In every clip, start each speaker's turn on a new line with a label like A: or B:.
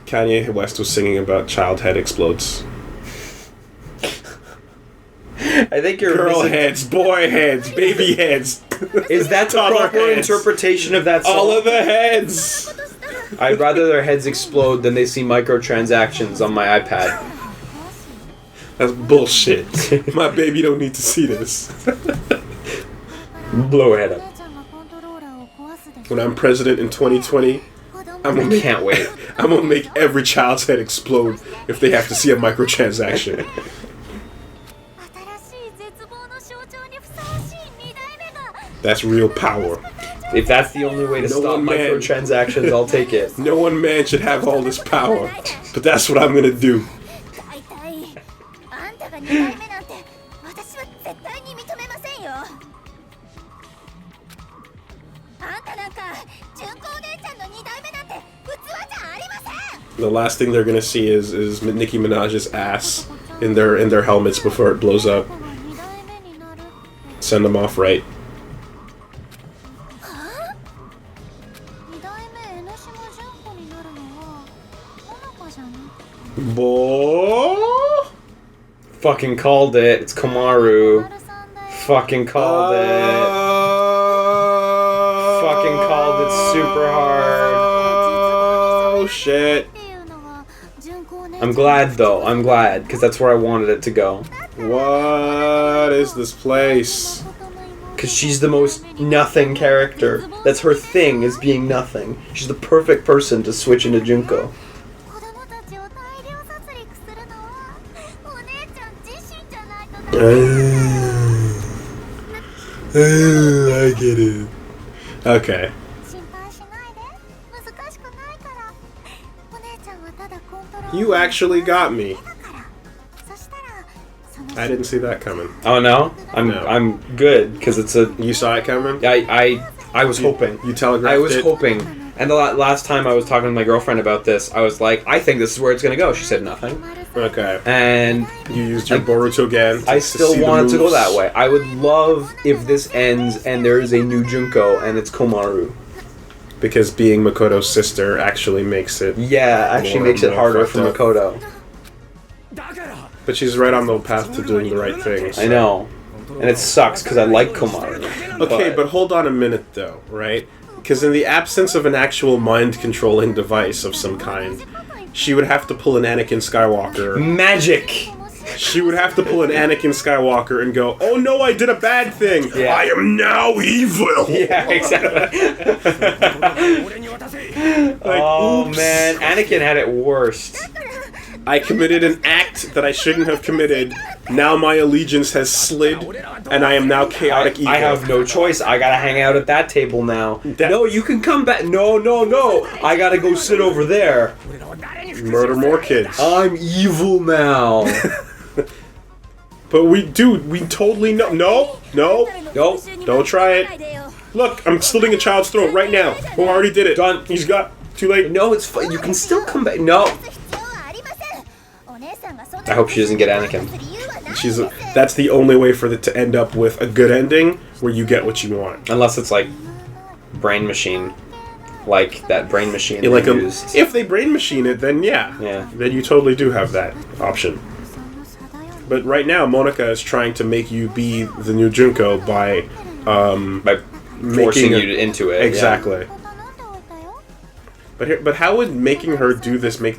A: Kanye West was singing about child head explodes.
B: I think you're
A: girl
B: missing...
A: heads, boy heads, baby heads.
B: Is that the proper interpretation of that song?
A: All of the heads.
B: I'd rather their heads explode than they see microtransactions on my iPad.
A: That's bullshit. My baby don't need to see this.
B: Blow her head up.
A: When I'm president in 2020, I
B: can't wait.
A: I'm gonna make every child's head explode if they have to see a microtransaction. That's real power.
B: If that's the only way to stop microtransactions, I'll take it.
A: No one man should have all this power, but that's what I'm gonna do. The last thing they're gonna see is Nicki Minaj's ass in their helmets before it blows up. Send them off right. Boy,
B: fucking called it. It's Komaru. Fucking called it. Fucking called it super hard.
A: Oh shit.
B: I'm glad though. I'm glad because that's where I wanted it to go.
A: What is this place?
B: Because she's the most nothing character. That's her thing, is being nothing. She's the perfect person to switch into Junko.
A: I get it. Okay. You actually got me. I didn't see that coming.
B: Oh no? I'm good because it's a.
A: You saw it coming?
B: I was hoping.
A: You telegraphed it?
B: I was hoping. And the last time I was talking to my girlfriend about this, I was like, I think this is where it's gonna go. She said nothing.
A: Okay.
B: And
A: you used your Boruto again.
B: I still wanted to go that way. I would love if this ends and there is a new Junko and it's Komaru.
A: Because being Makoto's sister actually makes it.
B: Yeah, actually makes it harder for Makoto.
A: But she's right on the path to doing the right thing. So.
B: I know. And it sucks because I like Komaru.
A: Okay, but hold on a minute though, right? Because in the absence of an actual mind-controlling device of some kind, she would have to pull an Anakin Skywalker.
B: Magic!
A: She would have to pull an Anakin Skywalker and go, "Oh no, I did a bad thing! Yeah. I am now evil!"
B: Yeah, exactly. Oh man, Anakin had it worst.
A: I committed an act that I shouldn't have committed. Now my allegiance has slid, and I am now chaotic evil.
B: I have no choice. I gotta hang out at that table now. No, you can come back. No. I gotta go sit over there.
A: Murder more kids.
B: I'm evil now.
A: But we totally know. No. Don't try it. Look, I'm slitting a child's throat right now. Who already did it?
B: Done.
A: He's got. Too late.
B: No, it's fine. You can still come back. No. I hope she doesn't get Anakin.
A: That's the only way for it to end up with a good ending, where you get what you want.
B: Unless it's like brain machine, like that brain machine.
A: Yeah, if they brain machine it, then yeah, then you totally do have that option. But right now, Monica is trying to make you be the new Junko by
B: forcing you into it.
A: Exactly. Yeah. But how would making her do this make...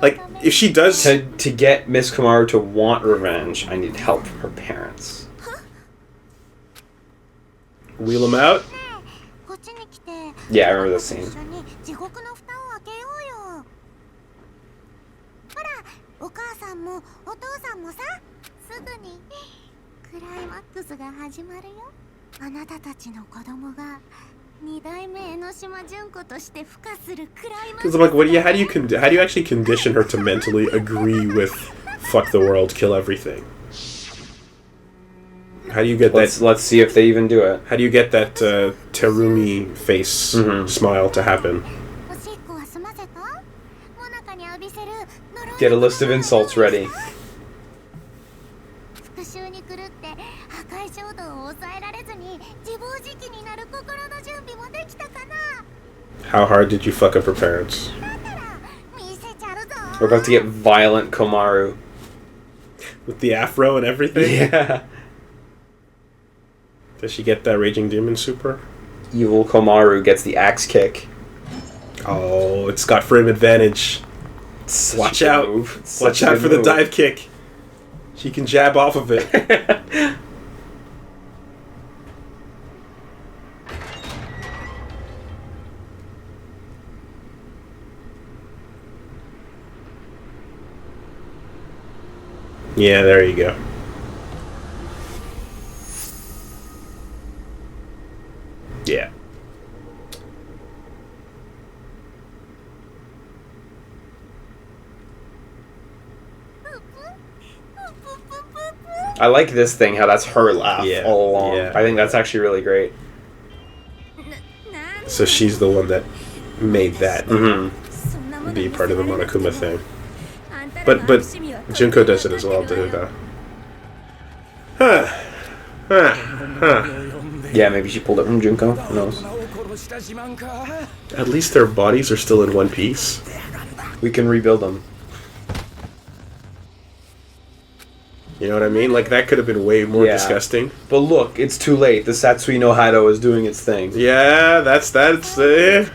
A: Like, if she does...
B: To get Miss Komaru to want revenge, I need help from her parents.
A: Wheel them out?
B: Yeah, I remember this scene.
A: Because I'm like, how do you actually condition her to mentally agree with fuck the world, kill everything? How do you get that?
B: Let's see if they even do it.
A: How do you get that Terumi face smile to happen?
B: Get a list of insults ready.
A: How hard did you fuck up her parents?
B: We're about to get violent Komaru.
A: With the afro and everything?
B: Yeah.
A: Does she get that Raging Demon super?
B: Evil Komaru gets the axe kick.
A: Oh, it's got frame advantage. Watch out. Watch out for the dive kick. She can jab off of it. Yeah, there you go. Yeah.
B: I like this thing, how that's her laugh all along.
A: Yeah.
B: I think that's actually really great.
A: So she's the one that made that be part of the Monokuma thing. But Junko does it as well, too, though.
B: Yeah, maybe she pulled it from Junko. Who knows?
A: At least their bodies are still in one piece.
B: We can rebuild them.
A: You know what I mean? Like, that could have been way more disgusting.
B: But look, it's too late. The Satsui no Hado is doing its thing.
A: Yeah, that's yeah.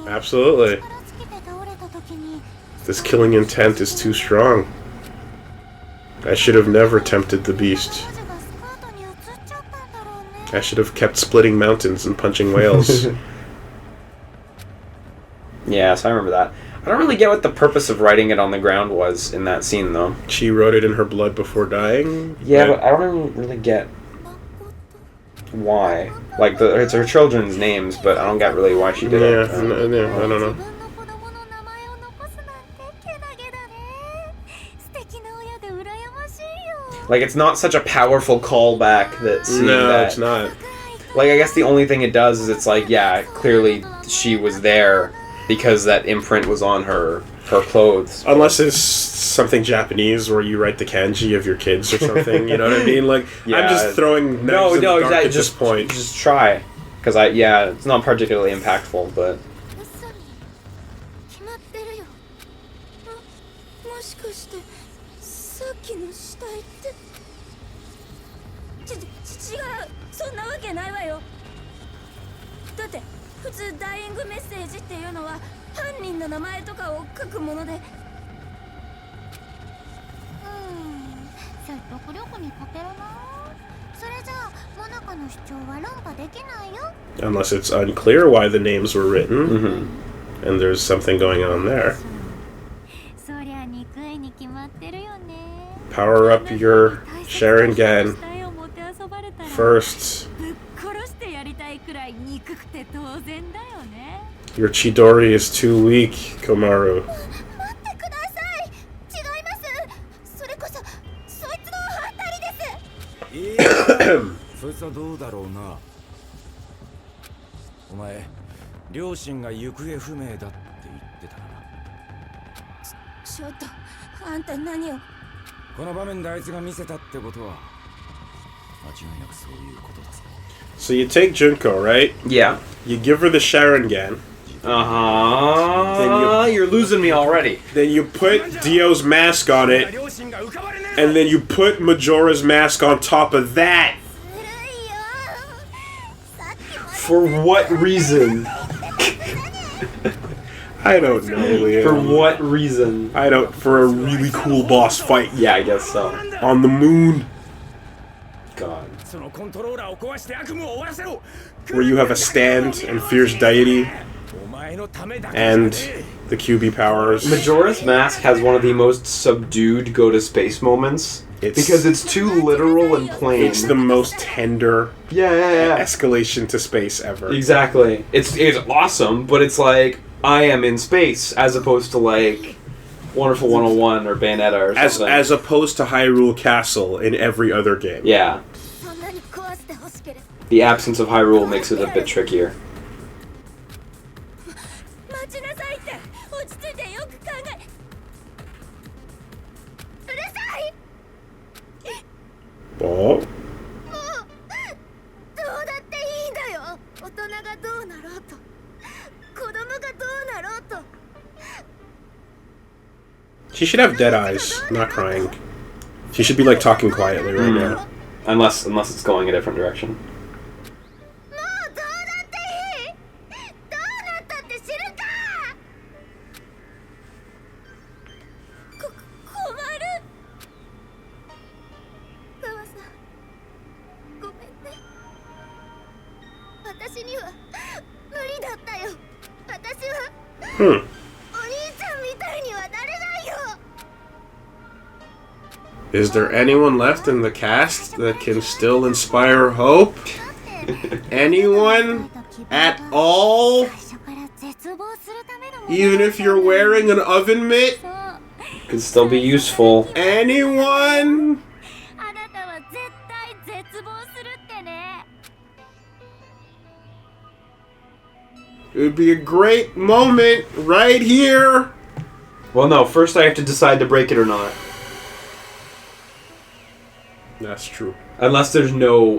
A: Absolutely. This killing intent is too strong. I should have never tempted the beast. I should have kept splitting mountains and punching whales.
B: Yeah, so I remember that. I don't really get what the purpose of writing it on the ground was in that scene, though.
A: She wrote it in her blood before dying?
B: Yeah, but I don't really get why. Like, it's her children's names, but I don't get really why she did it.
A: Yeah, I don't know.
B: Like, it's not such a powerful callback that seeing that.
A: It's not.
B: Like, I guess the only thing it does is it's like, yeah, clearly she was there because that imprint was on her clothes.
A: Unless it's something Japanese where you write the kanji of your kids or something, you know what I mean? Like, yeah. I'm just throwing knives in the dark at this point.
B: Just try. Because, it's not particularly impactful, but...
A: Unless it's unclear why the names were written, and there's something going on there. Power up your Sharingan first. Your Chidori is too weak, Komaru. So you take Junko, right?
B: Yeah.
A: You give her the Sharingan.
B: You're losing me already.
A: Then you put Dio's mask on it, and then you put Majora's mask on top of that.
B: For what reason?
A: I don't know, Liam.
B: For what reason?
A: For a really cool boss fight.
B: Yeah, I guess so.
A: On the moon.
B: God.
A: Where you have a stand and fierce deity. And the QB powers.
B: Majora's Mask has one of the most subdued go-to-space moments. Because it's too literal and plain.
A: It's the most tender
B: yeah.
A: escalation to space ever.
B: Exactly. It's awesome, but it's like, I am in space, as opposed to like Wonderful 101 or Bayonetta or something.
A: As opposed to Hyrule Castle in every other game. Yeah.
B: The absence of Hyrule makes it a bit trickier.
A: Oh. She should have dead eyes, not crying. She should be like talking quietly right now.
B: Unless it's going a different direction.
A: Is there anyone left in the cast that can still inspire hope? Anyone? At all? Even if you're wearing an oven mitt?
B: Could still be useful.
A: Anyone? It would be a great moment right here.
B: Well, no. First, I have to decide to break it or not.
A: That's true.
B: Unless there's only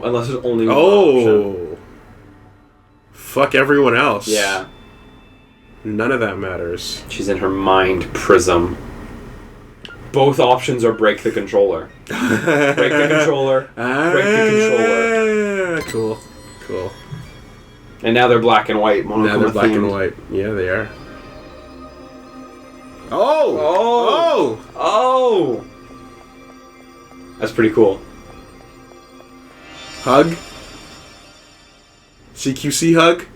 B: one option.
A: Fuck everyone else.
B: Yeah.
A: None of that matters.
B: She's in her mind prism. Both options are break the controller. Break the controller. Break the controller.
A: Cool.
B: And now they're black and white.
A: Now they're black and white. Yeah, they are. Oh! That's pretty cool. Hug. CQC hug.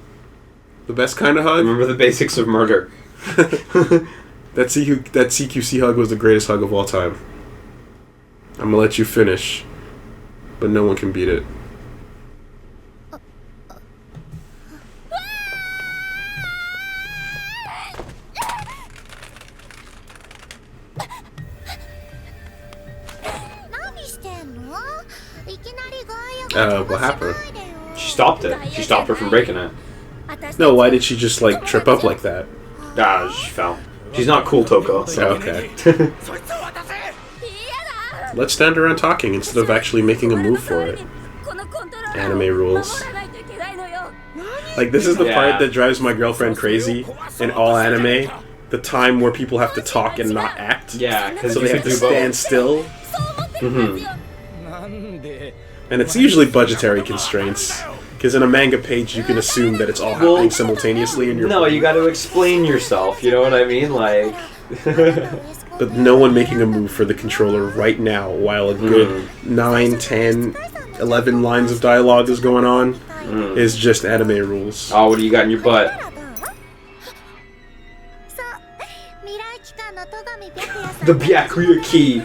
A: The best kind of hug.
B: Remember the basics of murder.
A: That CQC hug was the greatest hug of all time. I'm gonna let you finish, but no one can beat it. What happened?
B: She stopped it. She stopped her from breaking it.
A: No, why did she just like trip up like that?
B: Ah, she fell. She's not cool, Toko.
A: So. Okay. Let's stand around talking instead of actually making a move for it. Anime rules. Like, this is the part that drives my girlfriend crazy in all anime. The time where people have to talk and not act.
B: Yeah, because
A: so they have to stand still.
B: Mm-hmm.
A: And it's usually budgetary constraints. Because in a manga page, you can assume that it's all happening simultaneously in your brain.
B: You got to explain yourself, you know what I mean? Like...
A: But no one making a move for the controller right now while a good 9, 10, 11 lines of dialogue is going on is just anime rules.
B: Oh, what do you got in your butt? The Byakuya key!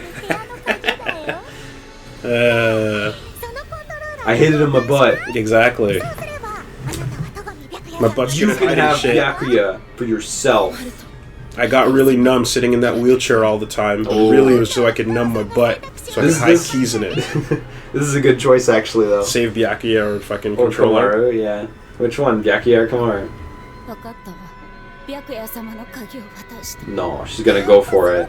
B: I hit it in my butt.
A: Exactly. My butt's
B: You
A: gonna
B: can
A: hide
B: have
A: shit.
B: Byakuya for yourself.
A: I got really numb sitting in that wheelchair all the time, but really it was so I could numb my butt, so I could hide keys in it.
B: This is a good choice, actually, though.
A: Save Byakuya or fucking
B: Or
A: controller.
B: Komaru, yeah. Which one, Byakuya or Komaru? No, she's gonna go for it.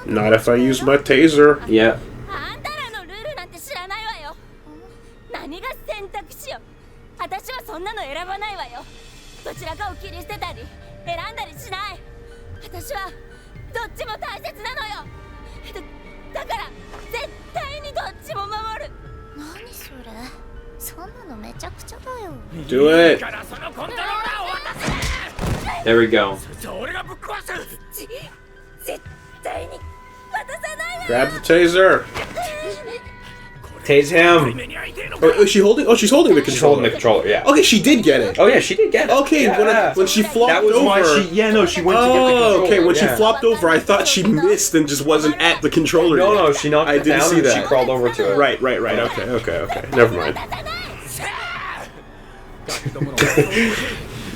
A: Not if I use my taser.
B: Yeah.
A: Do it.
B: There we go.
A: Grab the taser.
B: Tase him.
A: Is she holding? Oh, she's holding the
B: She's
A: controller.
B: holding the controller, yeah.
A: Okay, she did get it.
B: Oh, yeah, she did get it.
A: Okay,
B: yeah.
A: when she flopped
B: that was
A: over.
B: Why she went to get the controller.
A: Okay, when she flopped over, I thought she missed and just wasn't at the controller.
B: No, she knocked it
A: didn't
B: down
A: see
B: and
A: that.
B: she crawled over to it.
A: Right. Okay. Never mind.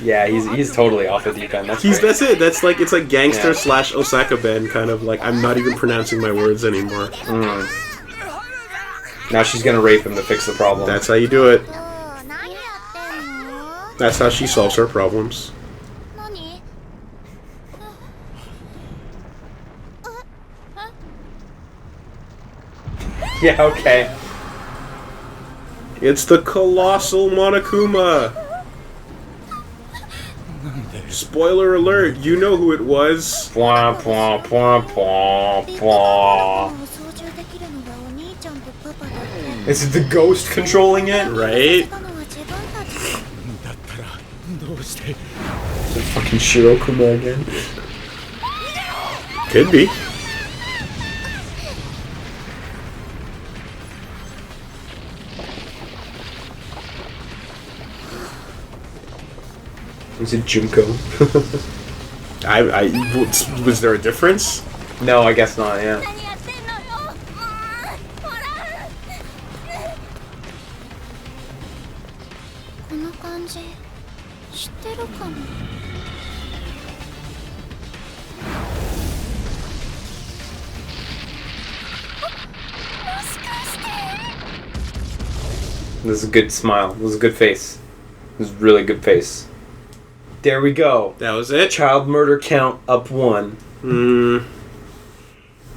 B: Yeah, he's totally off the deep end. That's
A: it. That's like it's like gangster / Osaka Ben kind of like I'm not even pronouncing my words anymore.
B: Now she's gonna rape him to fix the problem.
A: That's how you do it. That's how she solves her problems.
B: Yeah, okay.
A: It's the colossal Monokuma. Spoiler alert, you know who it was.
B: Bwah, bwah, bwah, bwah, bwah. Is it the ghost controlling it?
A: Right?
B: Is it fucking Shirokuma again?
A: Could be.
B: Was it Junko?
A: Was there a difference?
B: No, I guess not, yeah. This is a good smile. This is a good face. This is a really good face. There we go.
A: That was it?
B: Child murder count up 1.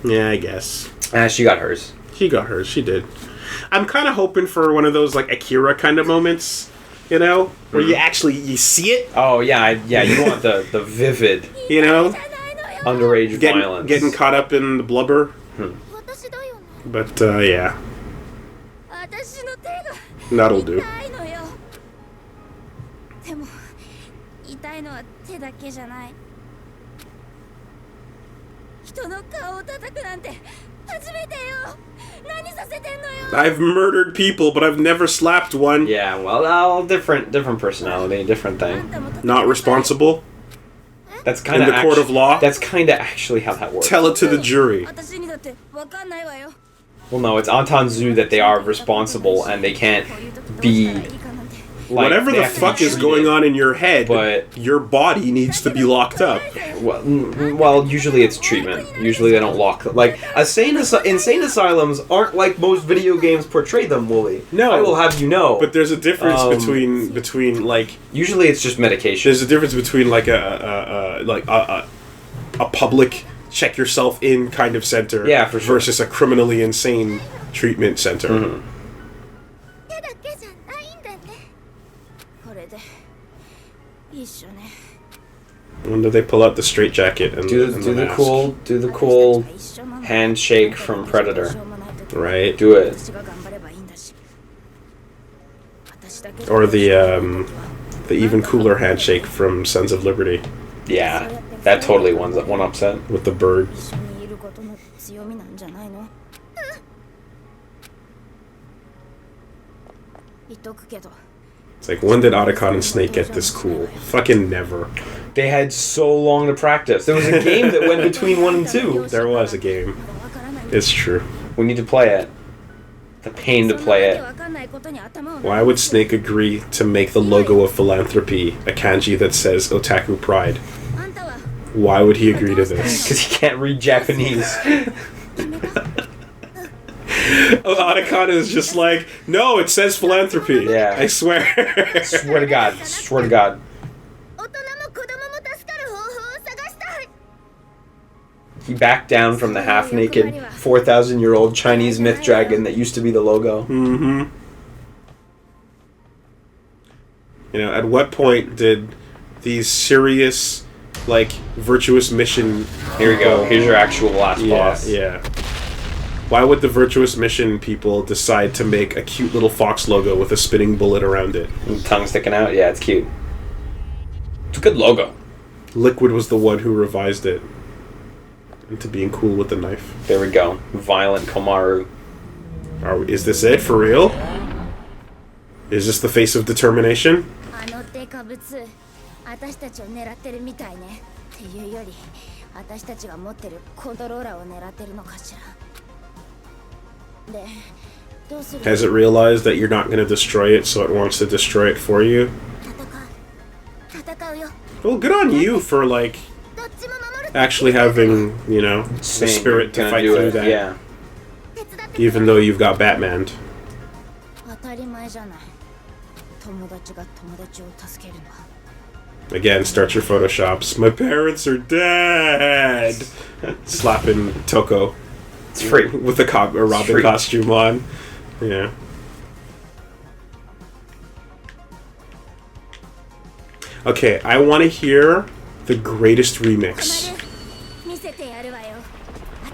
A: Yeah, I guess.
B: She got hers.
A: She got hers. She did. I'm kind of hoping for one of those, like, Akira kind of moments, you know? Where you see it.
B: Oh, yeah, you want the vivid,
A: you know?
B: Underage violence.
A: Getting caught up in the blubber. But, yeah. That'll do. I've murdered people, but I've never slapped one.
B: Yeah, well, different personality, different thing.
A: Not responsible.
B: That's kind of
A: in the court of law.
B: That's kind of actually how that works.
A: Tell it to the jury.
B: Well, no, it's Antanzu that they are responsible and they can't be. Like,
A: whatever the fuck is going on in your head,
B: but
A: your body needs to be locked up.
B: Well, usually it's treatment. Usually they don't lock them. Like, insane asylums aren't like most video games portray them, Wooly.
A: No.
B: I will have you know.
A: But there's a difference between like...
B: Usually it's just medication.
A: There's a difference between like a public check yourself in kind of center,
B: yeah, for sure,
A: versus a criminally insane treatment center.
B: Mm-hmm.
A: When do they pull out the straitjacket and
B: do the cool handshake from Predator?
A: Right.
B: Do it.
A: Or the even cooler handshake from Sons of Liberty.
B: Yeah, that totally one upset
A: with the bird. It's like, when did Otacon and Snake get this cool? Fucking never.
B: They had so long to practice. There was a game that went between 1 and 2.
A: There was a game. It's true.
B: We need to play it. The pain to play it.
A: Why would Snake agree to make the logo of philanthropy a kanji that says Otaku Pride? Why would he agree to this?
B: Because he can't read Japanese.
A: Otacon is just like, no, it says philanthropy.
B: Yeah.
A: I swear.
B: Swear to God. Swear to God. He backed down from the half-naked 4,000-year-old Chinese myth dragon that used to be the logo.
A: Mm-hmm. You know, at what point did these serious, like, virtuous mission...
B: Here we go. Here's your actual last boss.
A: Yeah. Why would the virtuous mission people decide to make a cute little fox logo with a spinning bullet around it?
B: And tongue sticking out? Yeah, it's cute. It's a good logo.
A: Liquid was the one who revised it into being cool with the knife.
B: There we go. Violent Komaru.
A: Is this it? For real? Is this the face of determination? Has it realized that you're not going to destroy it, so it wants to destroy it for you? Well, good on you for, like, actually having, you know, the spirit to fight through that.
B: Yeah.
A: Even though you've got Batman. Again, start your photoshops. My parents are dead! Slapping Toko.
B: It's free.
A: With a Robin costume on. Yeah. Okay, I want to hear the greatest remix.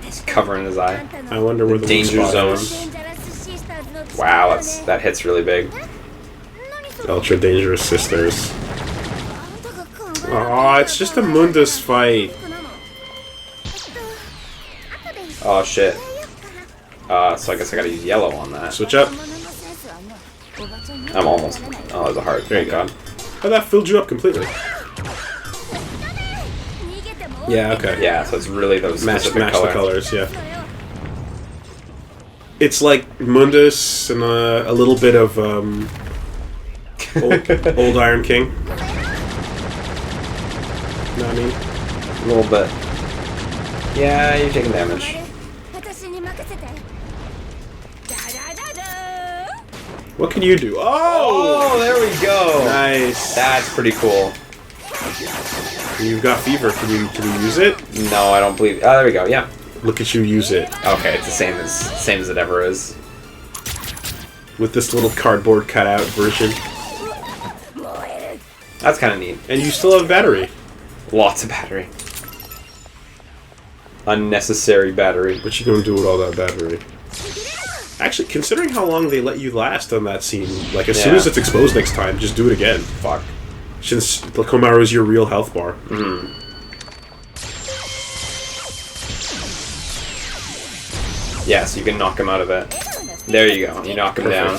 B: He's covering his eye.
A: I wonder where the
B: danger zone is. Wow, that hits really big.
A: Ultra Dangerous Sisters. Oh, it's just a Mundus fight.
B: Oh shit. So I guess I gotta use yellow on that.
A: Switch up.
B: I'm almost. Oh, there's a heart.
A: There you go. Oh, that filled you up completely. Yeah, okay.
B: Yeah, so it's really those
A: Match
B: specific
A: the colors, yeah. It's like Mundus and a little bit of old Iron King. Know what I mean?
B: A little bit. Yeah, you're taking damage.
A: What can you do? Oh!
B: Oh, there we go.
A: Nice.
B: That's pretty cool.
A: You've got fever. Can you use it?
B: No, I don't believe. Oh, there we go. Yeah.
A: Look at you use it.
B: Okay, it's the same as it ever is.
A: With this little cardboard cutout version.
B: That's kind of neat.
A: And you still have battery.
B: Lots of battery. Unnecessary battery.
A: What you gonna do with all that battery? Actually, considering how long they let you last on that scene, like as soon as it's exposed next time, just do it again.
B: Fuck.
A: Since the Komaru is your real health bar.
B: Mm. Yeah, so you can knock him out of it. There you go. You knock him down.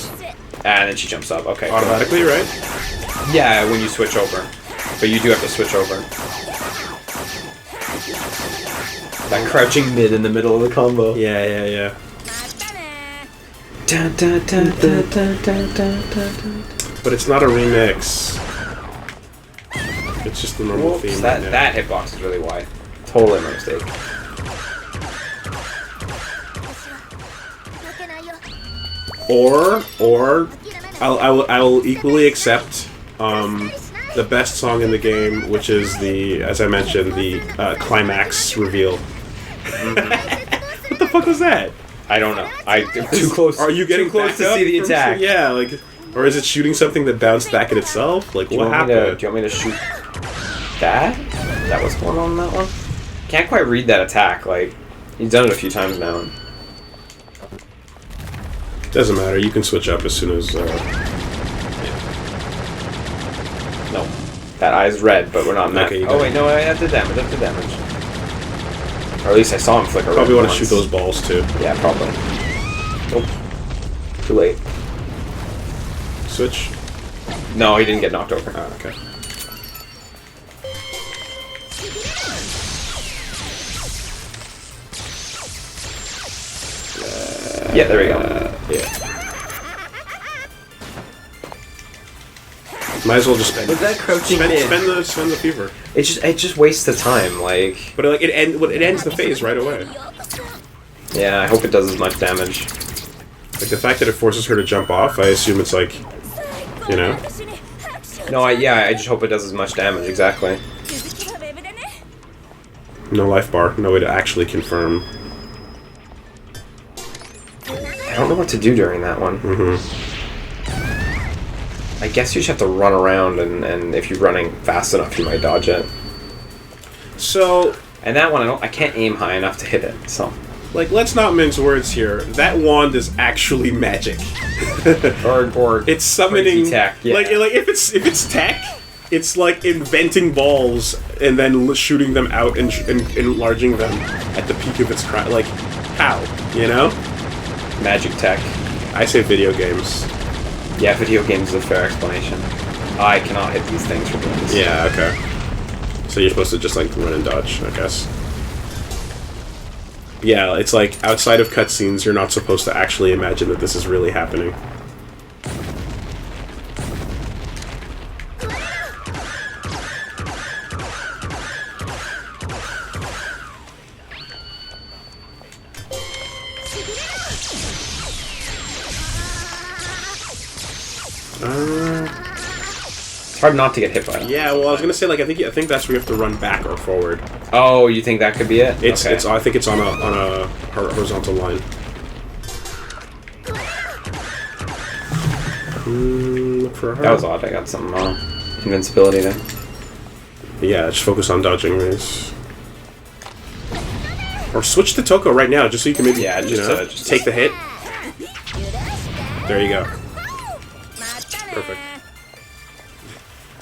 B: And then she jumps up. Okay.
A: Automatically, right?
B: Yeah, when you switch over. But you do have to switch over. That crouching mid in the middle of the combo.
A: Yeah, yeah, yeah. But it's not a remix. It's just the normal theme.
B: That hitbox is really wide. Totally my mistake.
A: Or I will equally accept the best song in the game, which is the, as I mentioned, the Climax reveal. What the fuck was that?
B: I don't know. I'm too close.
A: Are you getting
B: too close to
A: back
B: see the
A: up
B: attack?
A: Yeah, like, or is it shooting something that bounced back at itself? Like, what happened?
B: Do you want me to shoot that? Is that what's going on in that one? Can't quite read that attack. Like, he's done it a few times now.
A: Doesn't matter. You can switch up as soon as.
B: No, that eye's red, but we're not.
A: Okay,
B: oh wait, no, that's the damage. That's the damage. Or at least I saw him flicker.
A: Probably want to shoot those balls too.
B: Yeah, probably. Nope. Too late.
A: Switch.
B: No, he didn't get knocked over.
A: Oh, okay.
B: Yeah, there we go.
A: Yeah. Might as well just spend.
B: With that crouching
A: spend the fever.
B: It just wastes the time, like.
A: But like it ends the phase right away.
B: Yeah, I hope it does as much damage.
A: Like the fact that it forces her to jump off, I assume it's like, you know.
B: No, I just hope it does as much damage. Exactly.
A: No life bar. No way to actually confirm.
B: I don't know what to do during that one.
A: Mm-hmm.
B: I guess you just have to run around, and if you're running fast enough, you might dodge it.
A: So,
B: and that one, I can't aim high enough to hit it. So,
A: like, let's not mince words here. That wand is actually magic.
B: or
A: it's summoning
B: tech. Yeah.
A: Like if it's tech, it's like inventing balls and then shooting them out and enlarging them at the peak of its crown. Like, how? You know?
B: Magic tech.
A: I say video games.
B: Yeah, video games is a fair explanation. I cannot hit these things from this.
A: Yeah, okay. So you're supposed to just like run and dodge, I guess. Yeah, it's like outside of cutscenes, you're not supposed to actually imagine that this is really happening.
B: It's hard not to get hit by it.
A: Yeah, well, I was gonna say, like, I think that's where you have to run back or forward.
B: Oh, you think that could be it?
A: It's I think it's on a horizontal line. Look for her.
B: That was odd. I got some invincibility there.
A: Yeah, just focus on dodging race. Or switch to Toko right now, just so you can maybe just take the hit. There you go. Perfect.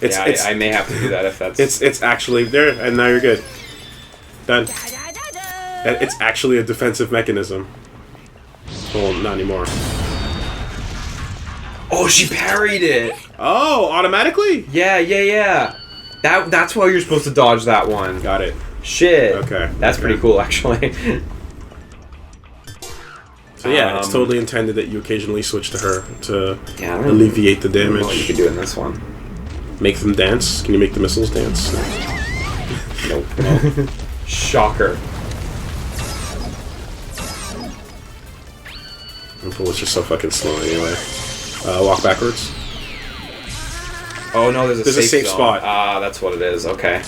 B: I may have to do that if that's...
A: It's actually there, and now you're good. Done. It's actually a defensive mechanism. Well, not anymore.
B: Oh, she parried it!
A: Oh, automatically?
B: Yeah. That's why you're supposed to dodge that one.
A: Got it.
B: Shit.
A: Okay.
B: That's pretty cool, actually.
A: So yeah, it's totally intended that you occasionally switch to her to
B: alleviate
A: the damage.
B: What you could do in this one.
A: Make them dance? Can you make the missiles dance?
B: Nope. Shocker.
A: The bullet's just so fucking slow anyway. Walk backwards.
B: Oh no, there's a safe
A: spot.
B: Ah, that's what it is. Okay.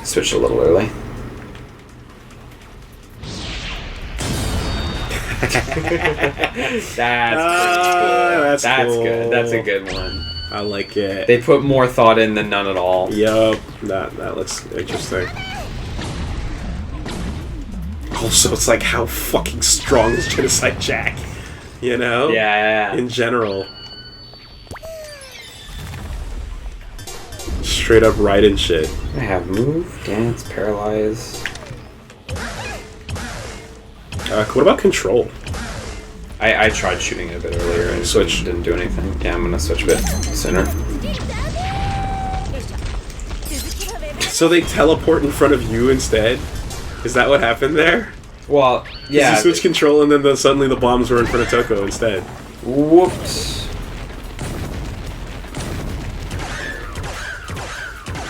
B: Switched a little early. That's
A: cool.
B: Good. That's a good one.
A: I like it.
B: They put more thought in than none at all.
A: Yup. That looks interesting. Also, it's like, how fucking strong is Genocide Jack? You know?
B: Yeah.
A: In general. Straight up riding shit.
B: I have move, dance, paralyze.
A: What about control?
B: I tried shooting it a bit earlier and switch didn't do anything. Yeah, I'm gonna switch a bit sooner.
A: So they teleport in front of you instead? Is that what happened there?
B: Well, yeah.
A: You switch control and then suddenly the bombs were in front of Toko instead.
B: Whoops.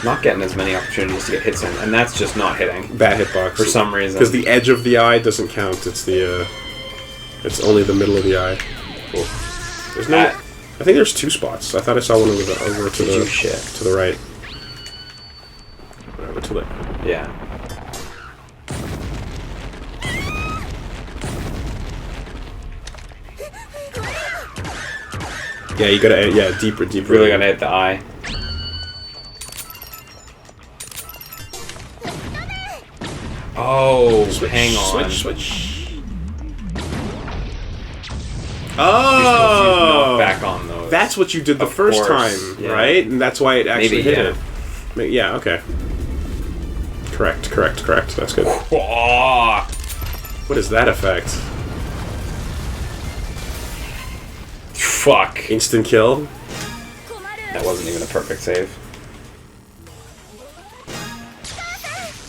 B: Not getting as many opportunities to get hits in, and that's just not hitting.
A: Bad hitbox.
B: For some reason.
A: Because the edge of the eye doesn't count. It's the, it's only the middle of the eye. Cool. There's no... I think there's 2 spots. I thought I saw one over to the right. Over to the...
B: Yeah.
A: Yeah, you gotta... deeper.
B: Really gotta hit the eye. Oh, hang on.
A: Switch.
B: Oh! Back on those.
A: That's what you did the first time, right? And that's why it actually hit it. Yeah, okay. Correct. That's good. What is that effect?
B: Fuck.
A: Instant kill?
B: That wasn't even a perfect save.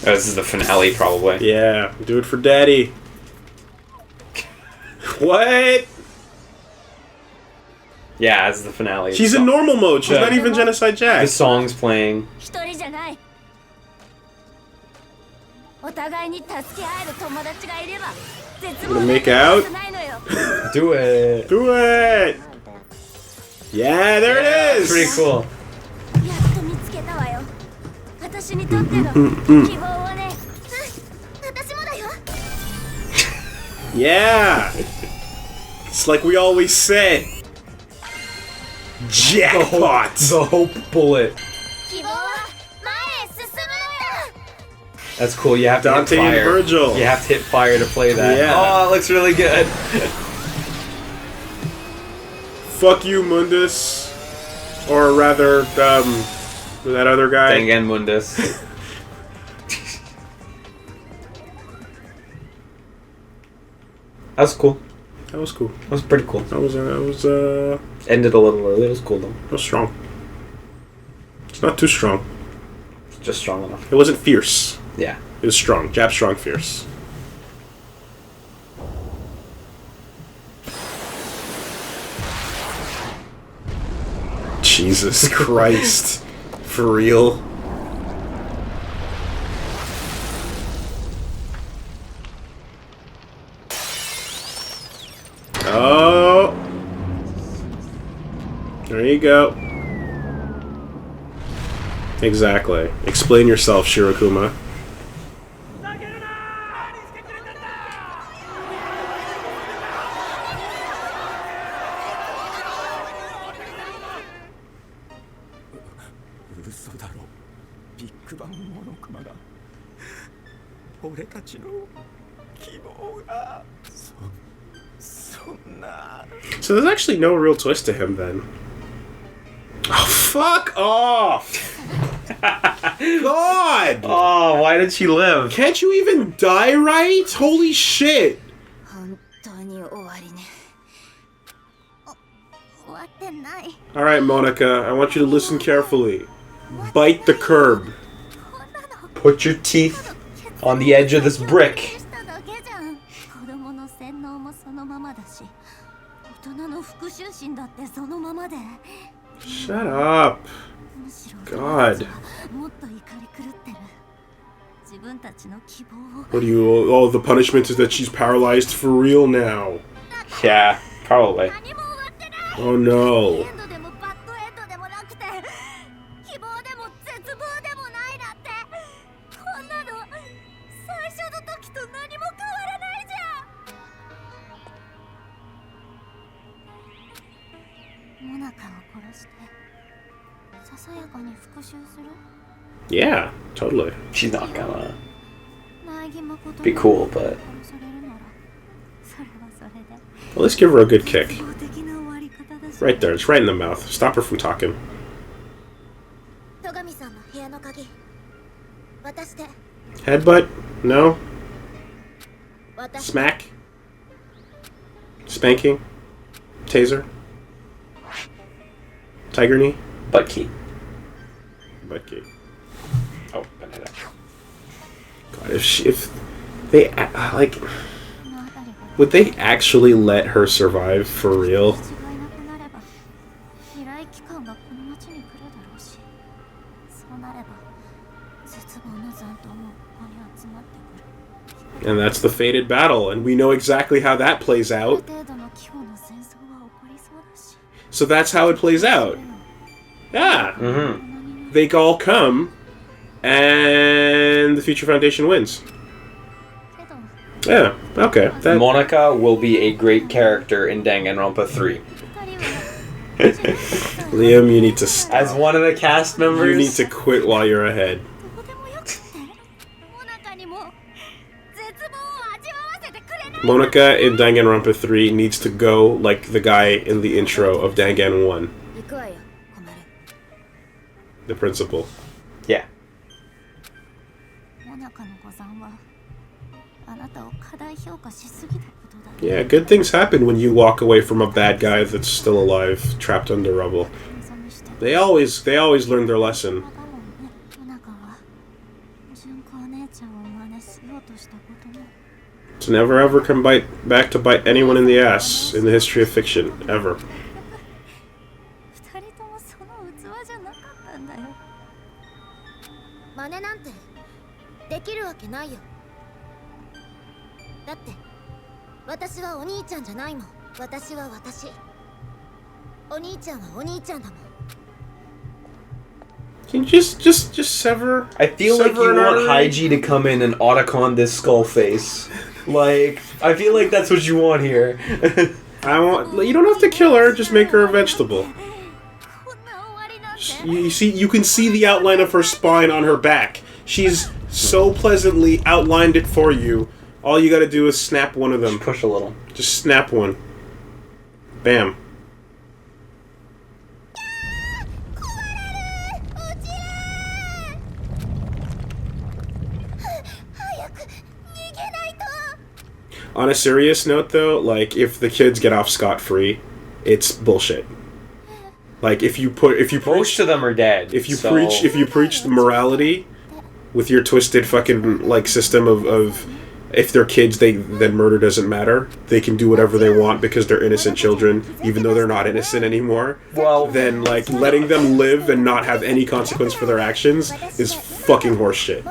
B: Oh, this is the finale, probably.
A: Yeah, do it for Daddy. What?
B: Yeah, this is the finale.
A: She's in normal mode. She's not even Genocide Jack.
B: The song's playing.
A: Gonna make out?
B: Do it.
A: Do it! Yeah, there it is!
B: Pretty cool.
A: Yeah! It's like we always said. Jackpot!
B: The hope bullet. That's cool. You have to
A: Dante
B: hit fire.
A: and Virgil.
B: You have to hit fire to play that.
A: Yeah.
B: Oh, it looks really good.
A: Fuck you, Mundus. Or rather, that other guy.
B: Dangan Mundus. That was cool.
A: That was cool.
B: That was pretty cool.
A: That was
B: Ended a little early. It was cool though.
A: That was strong. It's not too strong.
B: It's just strong enough.
A: It wasn't fierce.
B: Yeah.
A: It was strong. Jab strong, fierce. Jesus Christ. For real? There you go. Exactly. Explain yourself, Shirokuma. So there's actually no real twist to him then. Oh, fuck off! God!
B: Oh, why did she live?
A: Can't you even die right? Holy shit! Alright, Monica, I want you to listen carefully. Bite the curb.
B: Put your teeth on the edge of this brick.
A: Shut up. God. What do you... Oh, the punishment is that she's paralyzed for real now.
B: Yeah, probably.
A: Oh no. Yeah, totally.
B: She's not gonna be cool, but...
A: At least give her a good kick. Right there, it's right in the mouth. Stop her from talking. Headbutt? No? Smack? Spanking? Taser? Tiger knee?
B: Butt key.
A: Butt key.
B: Oh, banana.
A: God, if they like, would they actually let her survive for real? And that's the fated battle, and we know exactly how that plays out. So that's how it plays out. Yeah.
B: Mm-hmm.
A: They all come, and the Future Foundation wins. Yeah, okay.
B: Monica will be a great character in Danganronpa 3.
A: Liam, you need to stop.
B: As one of the cast members?
A: You need to quit while you're ahead. Monica in Danganronpa 3 needs to go like the guy in the intro of Dangan 1. The principal.
B: Yeah.
A: Yeah, good things happen when you walk away from a bad guy that's still alive, trapped under rubble. They always learn their lesson. To never ever come back to bite anyone in the ass in the history of fiction, ever. Can you just sever?
B: I feel like you want
A: artery?
B: Haiji to come in and Otacon this skull face. Like, I feel like that's what you want here.
A: You don't have to kill her, just make her a vegetable. You can see the outline of her spine on her back. She's so pleasantly outlined it for you. All you gotta do is snap one of them.
B: Just push a little.
A: Just snap one. Bam. On a serious note, though, like, if the kids get off scot-free, it's bullshit. Like, if you
B: Most of them are dead.
A: If you preach the morality with your twisted fucking like system of if they're kids, then murder doesn't matter. They can do whatever they want because they're innocent children, even though they're not innocent anymore.
B: Well,
A: then like letting them live and not have any consequence for their actions is fucking horseshit.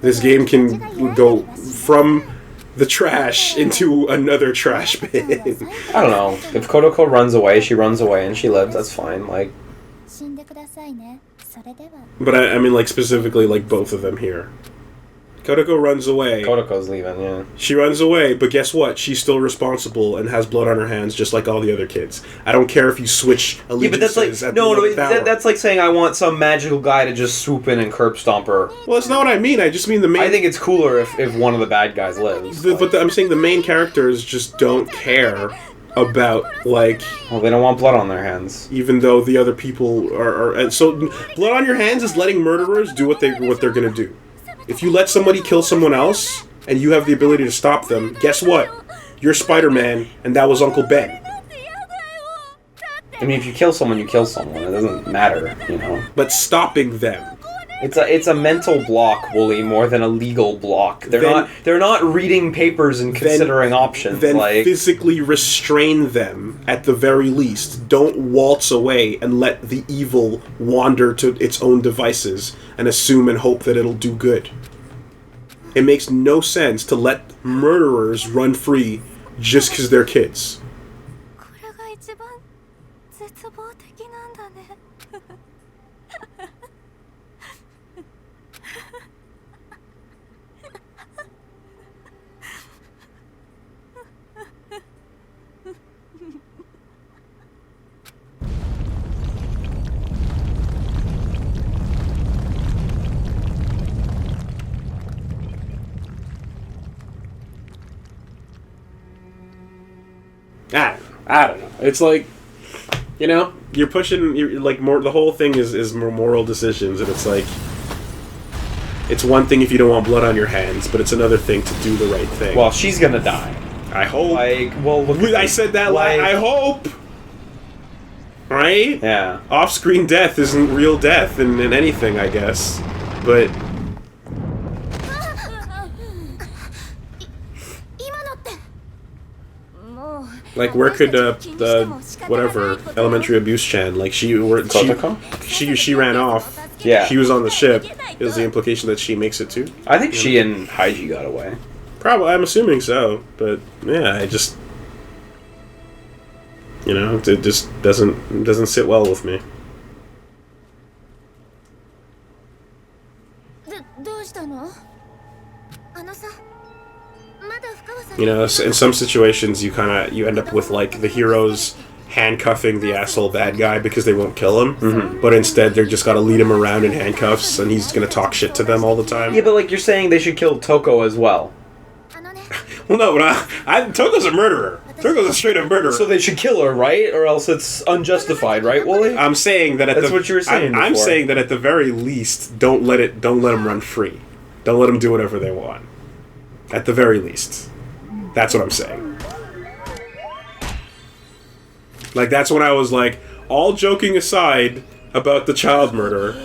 A: This game can go from the trash into another trash bin.
C: I don't know. If Kodoko runs away, she runs away and she lives. That's fine. Like,
A: But I mean, like, specifically, like, both of them here. Kodako runs away.
C: Kodoko's leaving, yeah.
A: She runs away, but guess what? She's still responsible and has blood on her hands, just like all the other kids. I don't care if you switch allegiances.
C: Yeah, but that's like that's like saying I want some magical guy to just swoop in and curb stomp her.
A: Well, that's not what I mean. I just mean the main.
C: I think it's cooler if one of the bad guys lives.
A: I'm saying the main characters just don't care about, like...
C: Well, they don't want blood on their hands.
A: Even though the other people are... And so, blood on your hands is letting murderers do what they're gonna do. If you let somebody kill someone else, and you have the ability to stop them, guess what? You're Spider-Man, and that was Uncle Ben.
C: I mean, if you kill someone, you kill someone. It doesn't matter, you know?
A: But stopping them...
C: It's a mental block, Wooly, more than a legal block. They're not reading papers and considering options.
A: Then
C: like,
A: physically restrain them at the very least. Don't waltz away and let the evil wander to its own devices and assume and hope that it'll do good. It makes no sense to let murderers run free just because they're kids. I don't know. It's like, you know, you're like more. The whole thing is more moral decisions, and it's like, it's one thing if you don't want blood on your hands, but it's another thing to do the right thing.
C: Well, she's gonna die.
A: I hope.
C: Like, well,
A: I said that. Like, I hope. Right?
C: Yeah.
A: Off-screen death isn't real death in anything, I guess, but. Like, where could the whatever elementary abuse Chan, like she ran off.
C: Yeah,
A: she was on the ship. Is the implication that she makes it too?
C: I think she and Haiji got away.
A: Probably, I'm assuming so. But yeah, I just, you know, it just doesn't sit well with me. You know, in some situations, you end up with, like, the heroes handcuffing the asshole bad guy because they won't kill him, but instead they're just gotta lead him around in handcuffs, and he's gonna talk shit to them all the time.
C: Yeah, but like you're saying, they should kill Toko as well.
A: Well, no, but Toko's a murderer. Toko's a straight up murderer.
C: So they should kill her, right? Or else it's unjustified, right, Wooly?
A: I'm saying that
C: that's what you were saying.
A: I'm saying that at the very least, don't let them run free. Don't let them do whatever they want. At the very least. That's what I'm saying. Like, that's when I was like, all joking aside about the child murder,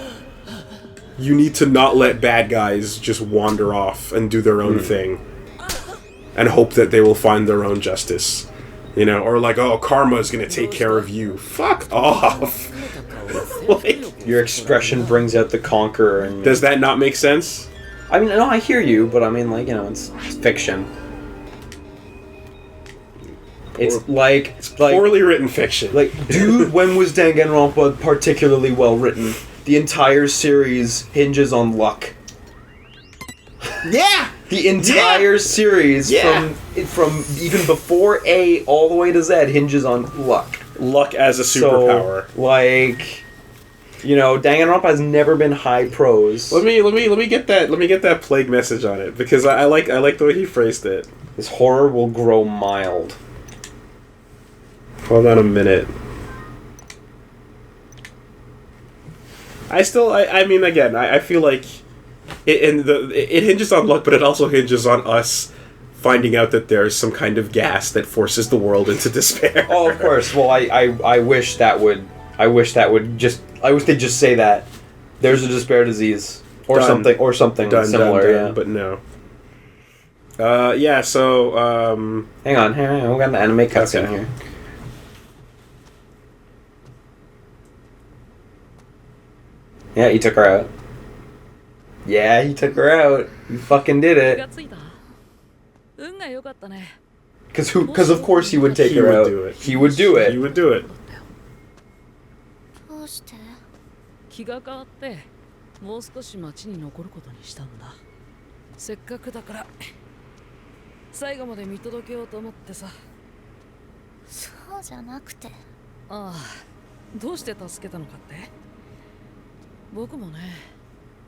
A: you need to not let bad guys just wander off and do their own thing and hope that they will find their own justice. You know, or like, oh, karma is going to take care of you. Fuck off. Like,
C: your expression brings out the conqueror. And
A: does that not make sense?
C: I mean, no, I hear you, but I mean, like, you know, it's fiction. It's
A: poorly written fiction.
C: Like, dude, when was Danganronpa particularly well written? The entire series hinges on luck.
A: Yeah!
C: The entire series, from even before A all the way to Z, hinges on luck.
A: Luck as a superpower.
C: So, like, you know, Danganronpa has never been high prose.
A: Let me get that plague message on it, because I like the way he phrased it.
C: This horror will grow mild.
A: Hold on a minute. I mean, again, I feel like it hinges on luck, but it also hinges on us finding out that there's some kind of gas that forces the world into despair.
C: Oh, of course. Well, I wish they'd just say that there's a despair disease or something similar.
A: Yeah. But no. Yeah. So.
C: Hang on. We got the anime cutscene here. Yeah, he took her out. Yeah, he took her out. You fucking did it. Because of course he would take
A: He
C: her
A: would
C: out.
A: do it.
C: He would do it.
A: He would do it.
D: どうして
E: 気が変わってもう少し町に残ることにしたんだ。せっかくだから最後まで見届けようと思ってさ。
D: そうじゃなくて。
E: ああ、どうして助けたのかって？僕もね、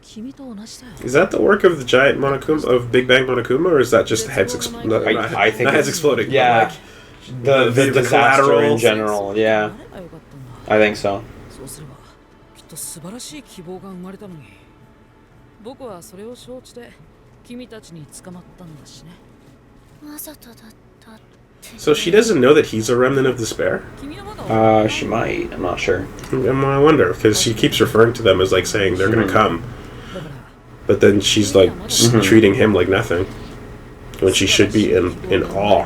E: 君と同じだよ。
A: Is that the work of the giant Monokuma, of Big Bang Monokuma, or is that just heads exploding?
C: I think
A: not heads
C: it's-
A: exploding.
C: Yeah.
A: But
C: The
A: the
C: disaster
A: collateral.
C: in general. Yeah.
E: なればよかったんだ。
C: I think so.
E: そうすればきっと素晴らしい希望が生まれたのに。僕はそれを承知で君たちに捕まったんだしね。
D: わざとだったって。
A: So she doesn't know that he's a remnant of despair?
E: 君はまだ
C: She might. I'm not sure.
A: I wonder, because she keeps referring to them as like saying they're gonna come.
E: だから
A: But then she's like treating him like nothing. When she should be in awe.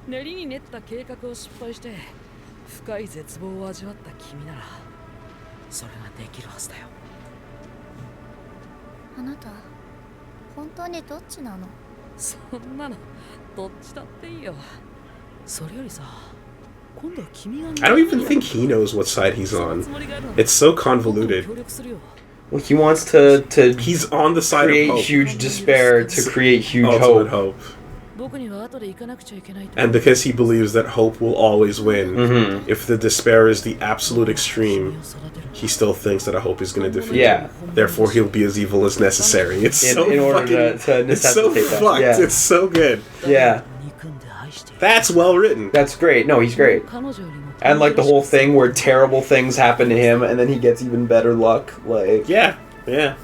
E: 練りに練った計画を失敗して深い絶望を味わった君ならそれができるはずだよ。
D: あなた本当にどっちなの？
E: そんなのどっちだっていいよ。それよりさ、今度は君が
A: I don't even think he knows what side he's on. It's so convoluted.
E: 協力するよ。
C: Well, he wants to
A: He's on the side
C: create
A: of hope.
C: huge despair to create huge
A: Ultimate
C: hope.
A: hope.
E: 僕には後で行かなくちゃいけないと。
A: And because he believes that hope will always win,
C: Mhm.
A: if the despair is the absolute extreme, he still thinks that a hope is going to defeat
C: Yeah.
A: him. Therefore, he'll be as evil as necessary. It's
C: In-
A: so
C: in order
A: fucking...
C: to
A: it's so
C: necessitate that,
A: fucked.
C: yeah.
A: It's so good.
C: Yeah.
A: That's well written.
C: That's great. No, he's great. And like the whole thing where terrible things happen to him and then he gets even better luck. Like
A: Yeah, yeah.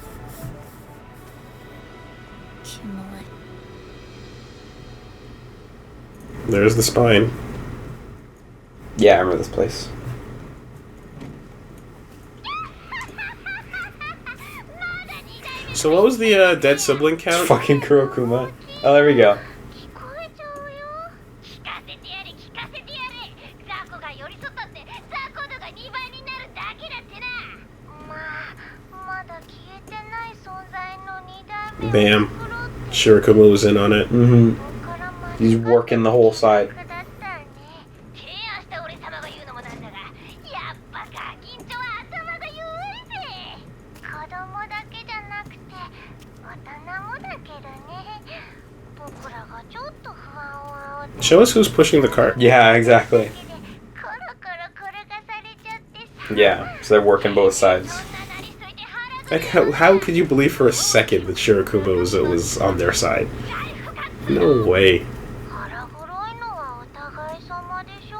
D: キモい。
A: There's the spine.
C: yeah, I remember this place.
A: So what was the dead sibling
C: It's
A: count?
C: fucking Kurokuma. Oh, there we go.
D: 聞こえちゃうよ。聞かせてやれ聞かせてやれ。ザコが寄り添ったってザコ度が2倍になるだけだってな。まあまだ消えてない存在の2代目。
A: Bam. Shirokuma was in on it.
C: Mm-hmm. He's working the whole side.
D: だったね。提案した俺様が言うのもなんだが、やっぱガキンチョは頭が弱いぜ。子供だけじゃなくて大人もだけどね。僕らがちょっと不安を煽って。
A: Show us who's pushing the cart.
C: Yeah, exactly.
D: コロコロ転がされちゃってさ。
C: Yeah, so they're working both sides.
A: Like, how could you believe for a second that Shirokuma was on their side? No way.
D: 腹黒いのはお互い様でしょ。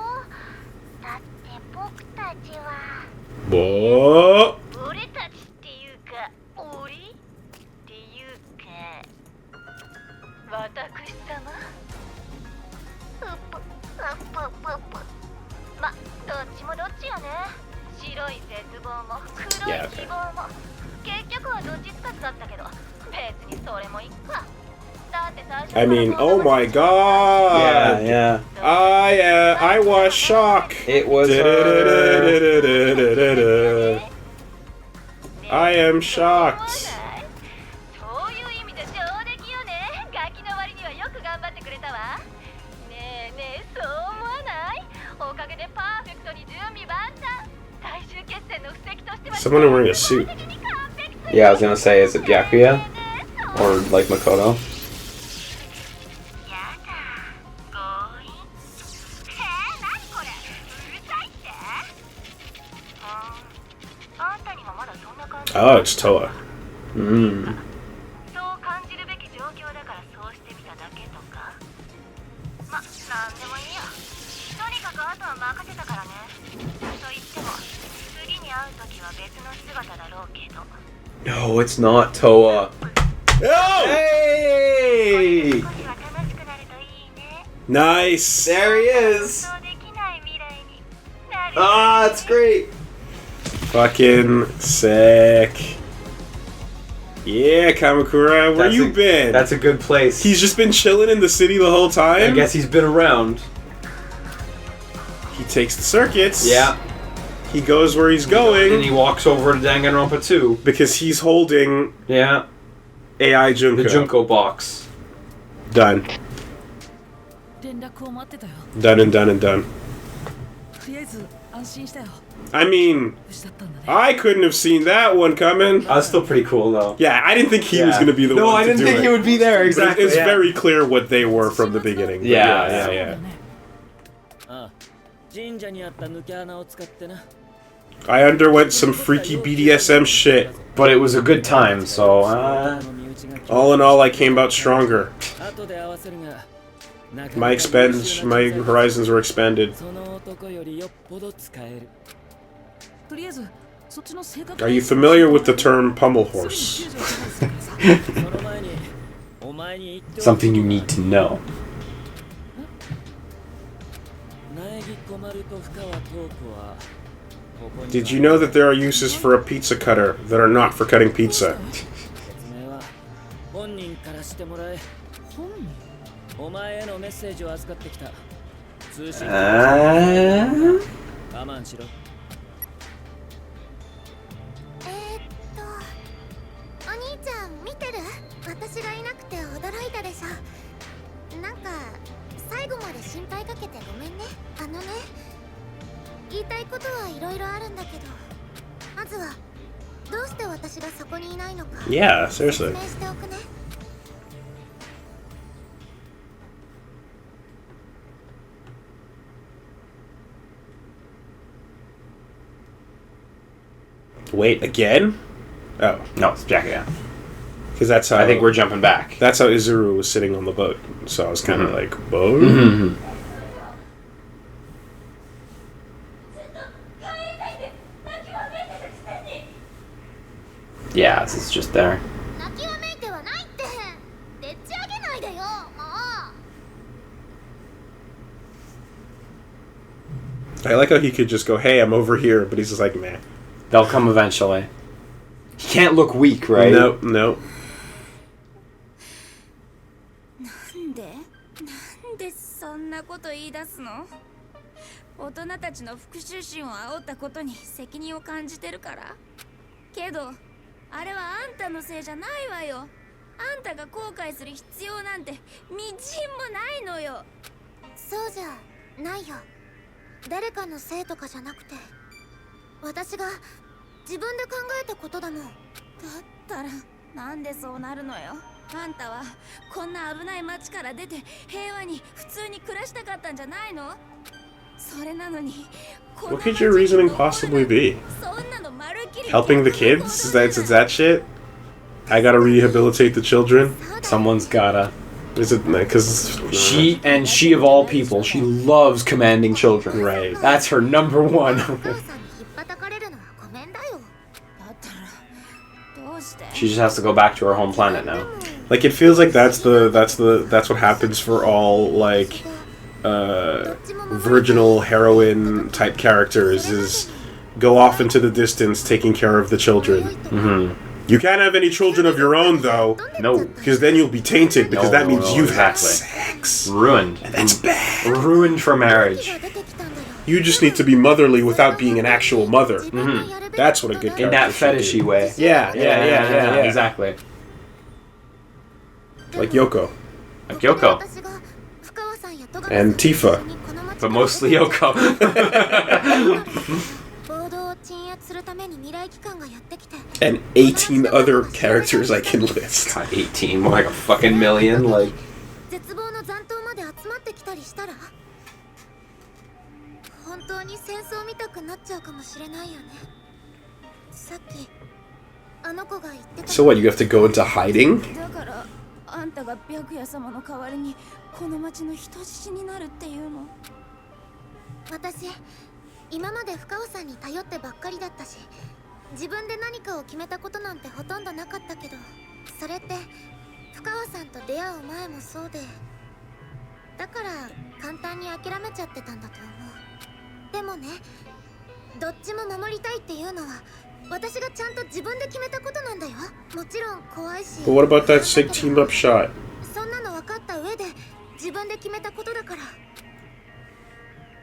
D: だって僕たちは。
A: Whoa.
D: 俺たちっていうか、俺っていうか、私様うっぷ、うっぷっぷっぷ。ま、どっちもどっちよね。白い絶望も黒い希望も。結局はどっちつかずだったけど、別にそれもいっか。だって最初から
A: I mean, oh my god.
C: Yeah, yeah.
A: I was shocked.
C: It was
A: I am shocked.
D: そういう意味で上出来よね。ガキの割にはよく頑張ってくれたわ。ねえねえ、そう思わない？おかげでパーフェクトに準備万端。最終決戦の布石としては
A: Someone wearing a suit.
C: Yeah, I was gonna say, is it Byakuya? Or like Makoto?
D: やだ。強引。何これ？うるさいって？あんたにもまだそんな感じ。
A: Oh, it's Toa.
C: Mm.
D: そう感じるべき状況だからそうしてみただけとか。ま、なんでもいいや。とにかくあとは任せたからね。と言っても、次に会うときは別の姿だろうけど。
C: No, it's not Toa.
A: Oh!
C: Hey!
D: 少しは楽しくなるといいね。
A: Nice.
C: There he is.
D: 想像できない未来になる。
C: Ah, it's great.
A: Fucking sick. Yeah, Kamakura, where you been?
C: That's a good place.
A: He's just been chilling in the city the whole time?
C: I guess he's been around.
A: He takes the circuits.
C: Yeah.
A: He goes where he's
C: And
A: going
C: he walks over to Danganronpa 2.
A: because he's holding
C: Yeah.
A: AI Junko.
C: The Junko box.
A: Done.
E: 連絡を待ってたよ。
A: Done and done and done.
E: とりあえず安心したよ。
A: I mean,
E: 無事だったんだね。
A: I couldn't have seen that one coming.
C: That's still pretty cool, though.
A: Yeah, I didn't think he was going to be the
C: no,
A: one
C: I
A: to
C: didn't
A: do
C: think
A: it.
C: he would be there.
A: But
C: Exactly.
A: it's
C: yeah.
A: very clear what they were from the beginning. But
C: Yeah,
A: yeah.
E: ああ、神社にあった抜け穴を使ってな。
A: I underwent some freaky BDSM shit.
C: But it was a good time, so.
A: All in all, I came out stronger.
E: 後で合わせるが。
A: My horizons were expanded.
E: その男よりよっぽど使える。とりあえずそっちの性格。
A: Are you familiar with the term pummel horse?
C: Something you need to know.
A: Did you know that there are uses for a pizza cutter that are not for cutting pizza?
E: 本人からしてもらえ。本人？お前へのメッセージを預かってきた。通信。我慢しろ。
D: お兄ちゃん見てる？私がいなくて驚いたでしょ。なんか最後まで心配かけてごめんね。言いたいことはいろいろあるんだけど、まずはどうして私がそこにいないのか。
A: Yeah, seriously.
D: 説明しておくね。
A: Wait, again? Oh,
C: No, it's Jack again.
A: because that's how
C: I think we're jumping back.
A: that's how Izuru was sitting on the boat. So I was kind of like, boat.
C: Yeah, this is just there.
D: 泣きわめいてはないって。でっち上げないでよ、もう。
A: I like how he could just go, "Hey, I'm over here," but he's just like, "Meh."
C: They'll come eventually. He can't look weak, right?
A: No, no.
D: なんでそんなこと言い出すの？大人たちの復讐心を煽ったことに責任を感じてるから。けどあれはあんたのせいじゃないわよ。あんたが後悔する必要なんてみじんもないのよ。そうじゃないよ。誰かのせいとかじゃなくて、私が自分で考えたことだもん。だったらなんでそうなるのよ。あんたはこんな危ない街から出て平和に普通に暮らしたかったんじゃないの？それなのに
A: What could your reasoning possibly be?
D: そんなのまるっきり
A: Helping the kids? Is that shit? I gotta rehabilitate the children?
C: Someone's gotta.
A: Is it because
C: She of all people, she loves commanding children.
A: Right.
C: That's her number one.
D: お父さんに引っ叩かれるのはごめんだよ。だったらどうして？
C: She just has to go back to her home planet now.
A: like it feels like that's what happens for all like virginal heroine type characters is go off into the distance taking care of the children.
C: Mm-hmm.
A: You can't have any children of your own though,
C: No.
A: because then you'll be tainted because that means you've had
C: exactly.
A: sex.
C: Ruined.
A: And that's bad.
C: Ruined for marriage.
A: You just need to be motherly without being an actual mother.
C: Mm-hmm.
A: That's what a good
C: In
A: character
C: that
A: should
C: fetishy
A: be.
C: way.
A: Yeah.
C: Exactly.
A: Like Yoko.
C: Like Yoko.
A: And Tifa.
C: But mostly Yoko.
A: And 18 other characters I can list.
C: God, 18, more like a fucking million. Like,
D: 絶望の残党まで集まってきたりしたら本当に戦争見たくなっちゃうかもしれないよね。さっきあの子が言ってた。
A: So what, you have to go into hiding?
D: だからあんたが白夜様の代わりにこの町の人質になるっていうの？私今まで深尾さんに頼ってばっかりだったし、自分で何かを決めたことなんてほとんどなかったけど、それって深尾さんと出会う前もそうで、だから簡単に諦めちゃってたんだと思う。でもね、どっちも守りたいっていうのは私がちゃんと自分で決めたことなんだよ。もちろん怖いし。
A: But what about that sick team up shot?
D: そんなの分かった上で自分で決めたことだから。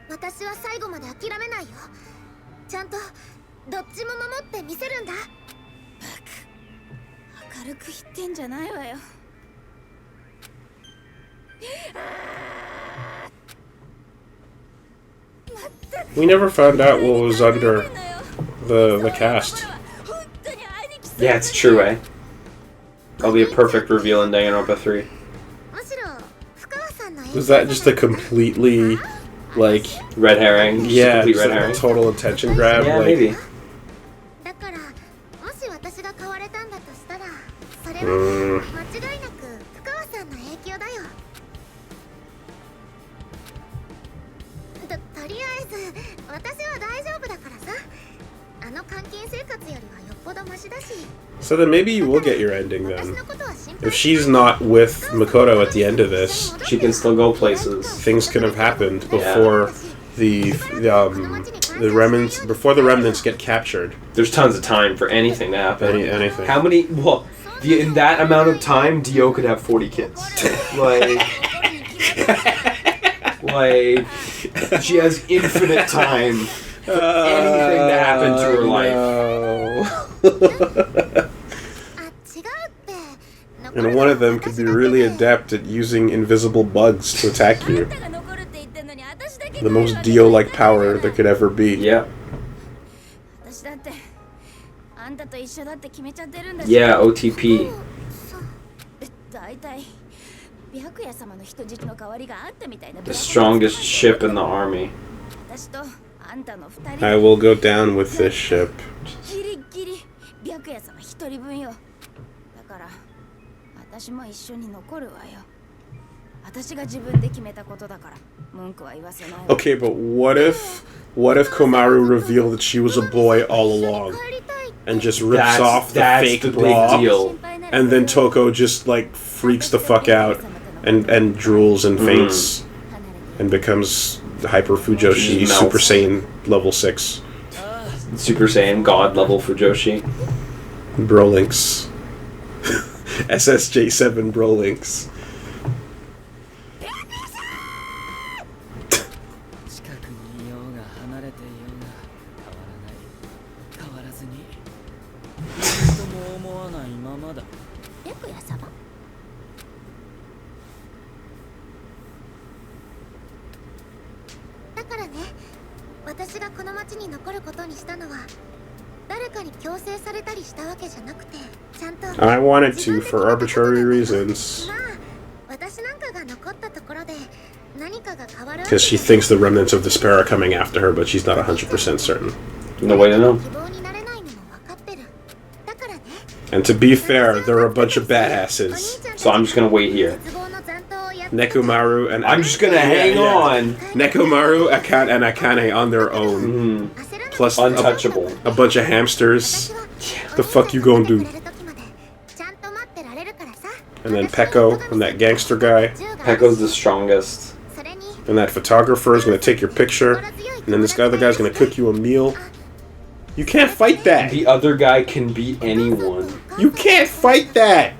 D: 私は最後まで諦めないよ。ちゃんとどっちも守ってみせるんだ。バカ、明るく言ってんじゃないわよ。
A: We never found out what was under the cast.
B: Yeah, it's true, eh? That'll be a perfect reveal in Danganronpa 3.
A: Was that just a completely, like...
B: Red herring? Just a
A: Yeah,
B: complete
A: just
B: red
A: like
B: herring.
A: a total attention grab?
B: Yeah,
A: like,
B: maybe.
A: So then maybe you will get your ending then. If she's not with Makoto at the end of this,
B: She can still go places.
A: things could have happened before the remnants get captured.
B: There's tons of time for anything to happen.
A: Anything.
B: How many? Well, in that amount of time, Dio could have 40 kids. like, she has infinite time for anything to happen to her life.
A: And one of them could be really adept at using invisible bugs to attack you. The most Dio-like power there could ever be.
B: Yeah. Yeah, OTP. The strongest ship in the army.
A: I will go down with this ship. Okay, but what if Komaru revealed that she was a boy all along and just rips off the fake
B: the
A: bra,
B: big deal.
A: and then Toko just like freaks the fuck out and drools and faints and becomes Hyper Fujoshi
B: Melts.
A: Super Saiyan level 6
B: Super Saiyan God level Fujoshi.
A: Brolinks. SSJ7 Brolinks. I wanted to for arbitrary reasons. Because she thinks the remnants of despair are coming after her, but she's not 100% certain.
B: No way to know.
A: And to be fair, they're a bunch of badasses.
B: So I'm just gonna wait here.
A: Nekomaru and
B: I'm just gonna hang on.
A: Nekomaru, and Akane on their own. Plus
B: Untouchable.
A: a bunch of hamsters. The fuck you gonna do? And then Peko and that gangster guy.
B: Pekko's the strongest.
A: And that photographer is gonna take your picture. And then this other guy's gonna cook you a meal. You can't fight that!
B: The other guy can beat anyone.
A: You can't fight that!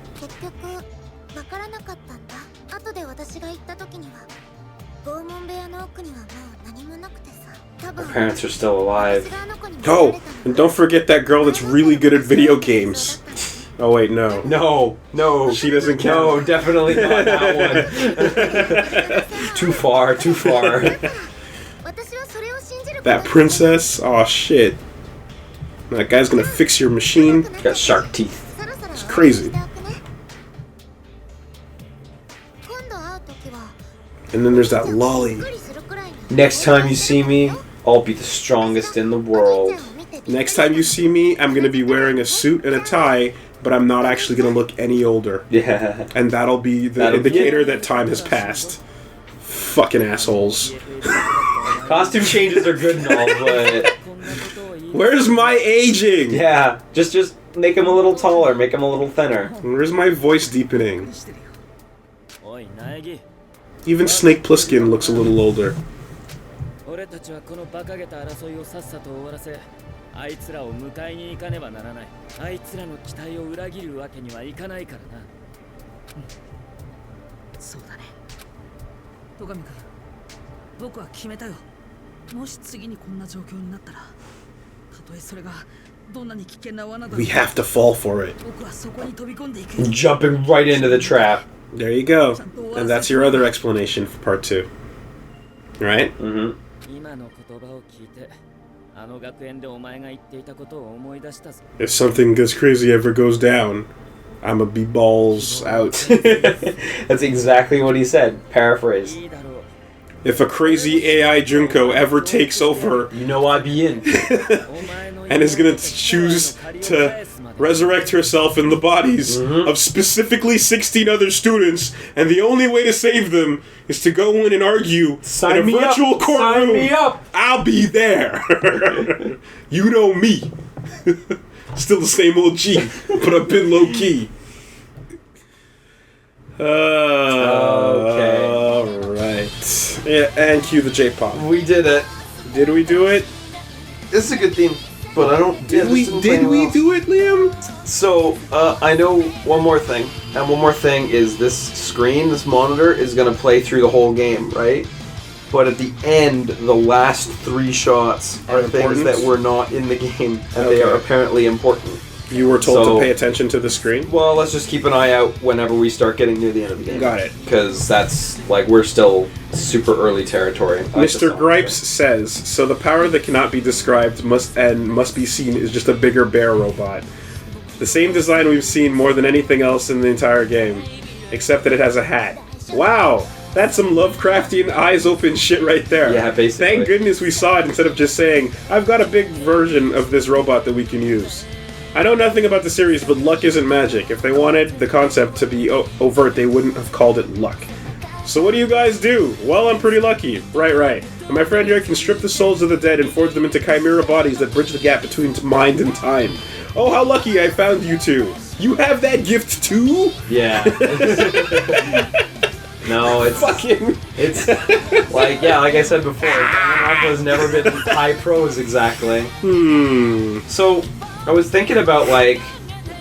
B: Her parents are still alive.
A: Oh, and don't forget that girl that's really good at video games. Oh wait, no.
B: No.
A: She doesn't count.
B: No, definitely not that one. Too far.
A: That princess? Oh shit. That guy's gonna fix your machine.
B: Got shark teeth.
A: It's crazy. And then there's that lolly.
B: Next time you see me, I'll be the strongest in the world.
A: Next time you see me, I'm gonna be wearing a suit and a tie, but I'm not actually gonna look any older.
B: Yeah.
A: And that'll be the indicator that time has passed. Fucking assholes.
B: Costume changes are good and all, but
A: Where's my aging?
B: yeah, just make him a little taller, make him a little thinner.
A: Where's my voice deepening? Even Snake Plissken looks a little older. We have to fall for it.
B: Jumping right into the trap.
A: There you go. And that's your other explanation for part 2. Right?
B: Mm-hmm.
E: 今の言葉を聞いてあの学園でお前が言っていたことを思い出したぞ
A: If something this crazy ever goes down, I'ma be balls out.
C: That's exactly what he said. Paraphrase.
E: いいだろう
A: If a crazy AI Junko ever takes over
C: You know I'd be in.
E: お前の
A: and is gonna choose to resurrect herself in the bodies of specifically 16 other students, and the only way to save them is to go in and argue
C: Sign
A: in a
C: me up.
A: virtual courtroom.
C: Sign me up.
A: I'll be there. You know me. Still the same old G, but I've been low key.
C: Okay.
A: Alright. Yeah, and cue the J-pop.
C: We did it.
A: Did we do it?
C: This is a good theme, but I don't.
A: Did we do it, Liam?
C: So, I know one more thing. And one more thing is this screen, this monitor, is going to play through the whole game, right? But at the end, the last 3 shots are things that were not in the game, and they are apparently important.
A: You were told to pay attention to the screen?
C: Well, let's just keep an eye out whenever we start getting near the end of the game.
A: Got it.
C: Because that's, like, we're still super early territory.
A: Mr. Gripes says, so the power that cannot be described must be seen is just a bigger bear robot. The same design we've seen more than anything else in the entire game, except that it has a hat. Wow! That's some Lovecraftian eyes open shit right there.
C: Yeah, basically.
A: Thank goodness we saw it instead of just saying, I've got a big version of this robot that we can use. I know nothing about the series, but luck isn't magic. If they wanted the concept to be overt, they wouldn't have called it luck. So what do you guys do? Well, I'm pretty lucky. Right. And my friend here can strip the souls of the dead and forge them into chimera bodies that bridge the gap between mind and time. Oh, how lucky I found you two. You have that gift too?
C: Yeah. No, it's
A: Fucking...
C: It's like I said before, Danganronpa has never been high prose exactly. So I was thinking about at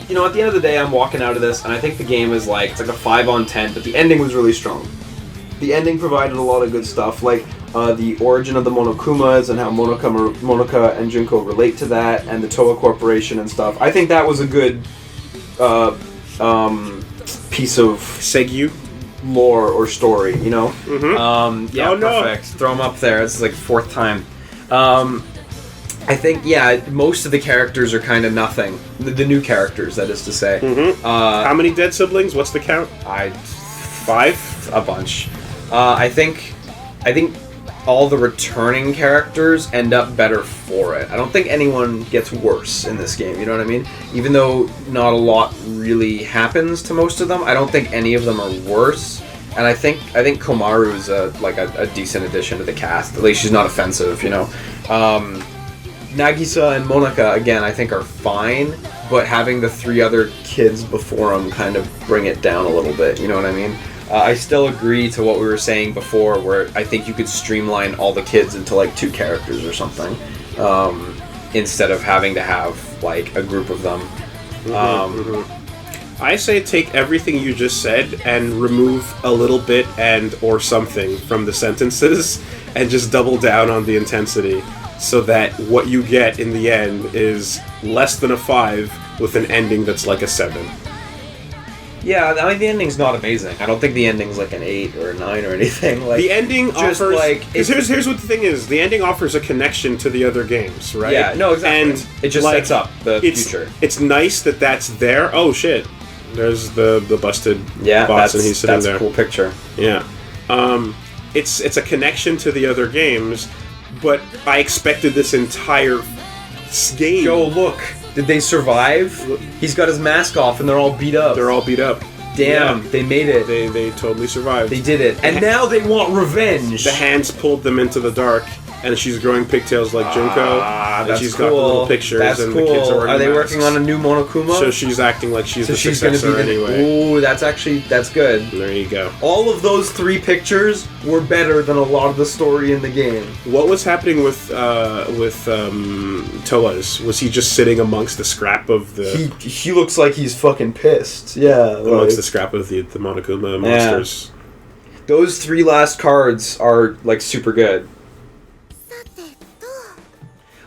C: the end of the day, I'm walking out of this, and I think the game is it's like a 5 on 10, but the ending was really strong. The ending provided a lot of good stuff, like the origin of the Monokumas and how Monoka and Junko relate to that, and the Toa Corporation and stuff. I think that was a good piece of
A: Segyu?
C: lore or story, you know? Yeah,
A: Oh, no.
C: perfect. Throw them up there. It's like 4th time. I think, most of the characters are kind of nothing. The new characters, that is to say.
A: How many dead siblings? What's the count? 5?
C: A bunch. I think all the returning characters end up better for it. I don't think anyone gets worse in this game, you know what I mean? Even though not a lot really happens to most of them, I don't think any of them are worse. And I think Komaru is a decent addition to the cast. At least she's not offensive, you know? Nagisa and Monika, again, I think are fine, but having the 3 other kids before them kind of bring it down a little bit, you know what I mean? I still agree to what we were saying before, where I think you could streamline all the kids into 2 characters or something, instead of having to have a group of them.
A: I say take everything you just said and remove a little bit or something from the sentences and just double down on the intensity, so that what you get in the end is less than a 5 with an ending that's like a 7.
C: Yeah, I mean, the ending's not amazing. I don't think the ending's an 8 or a 9 or anything.
A: The ending
C: just
A: offers... here's what the thing is. The ending offers a connection to the other games, right?
C: Yeah, no, exactly. And it just sets up the future.
A: It's nice that that's there. Oh, shit. There's the busted boss, and he's sitting there.
C: That's a cool picture.
A: Yeah. It's a connection to the other games, but I expected this entire game...
C: Yo, look. Did they survive? He's got his mask off and they're all beat up.
A: They're all beat up.
C: Damn, they made it.
A: They totally survived.
C: They did it. And now they want revenge.
A: The hands pulled them into the dark, and she's growing pigtails like Junko. And she's got the little pictures,
C: that's
A: and
C: cool.
A: the kids are wearing
C: they
A: masks.
C: working on a new Monokuma?
A: So she's acting like she's the
C: she's
A: successor
C: gonna be
A: anyway.
C: Ooh, that's good.
A: There you go.
C: All of those 3 pictures were better than a lot of the story in the game.
A: What was happening with Toa's? Was he just sitting amongst the scrap of the...
C: He looks like he's fucking pissed. Yeah.
A: Amongst the scrap of the Monokuma monsters.
C: Yeah. Those 3 last cards are, super good.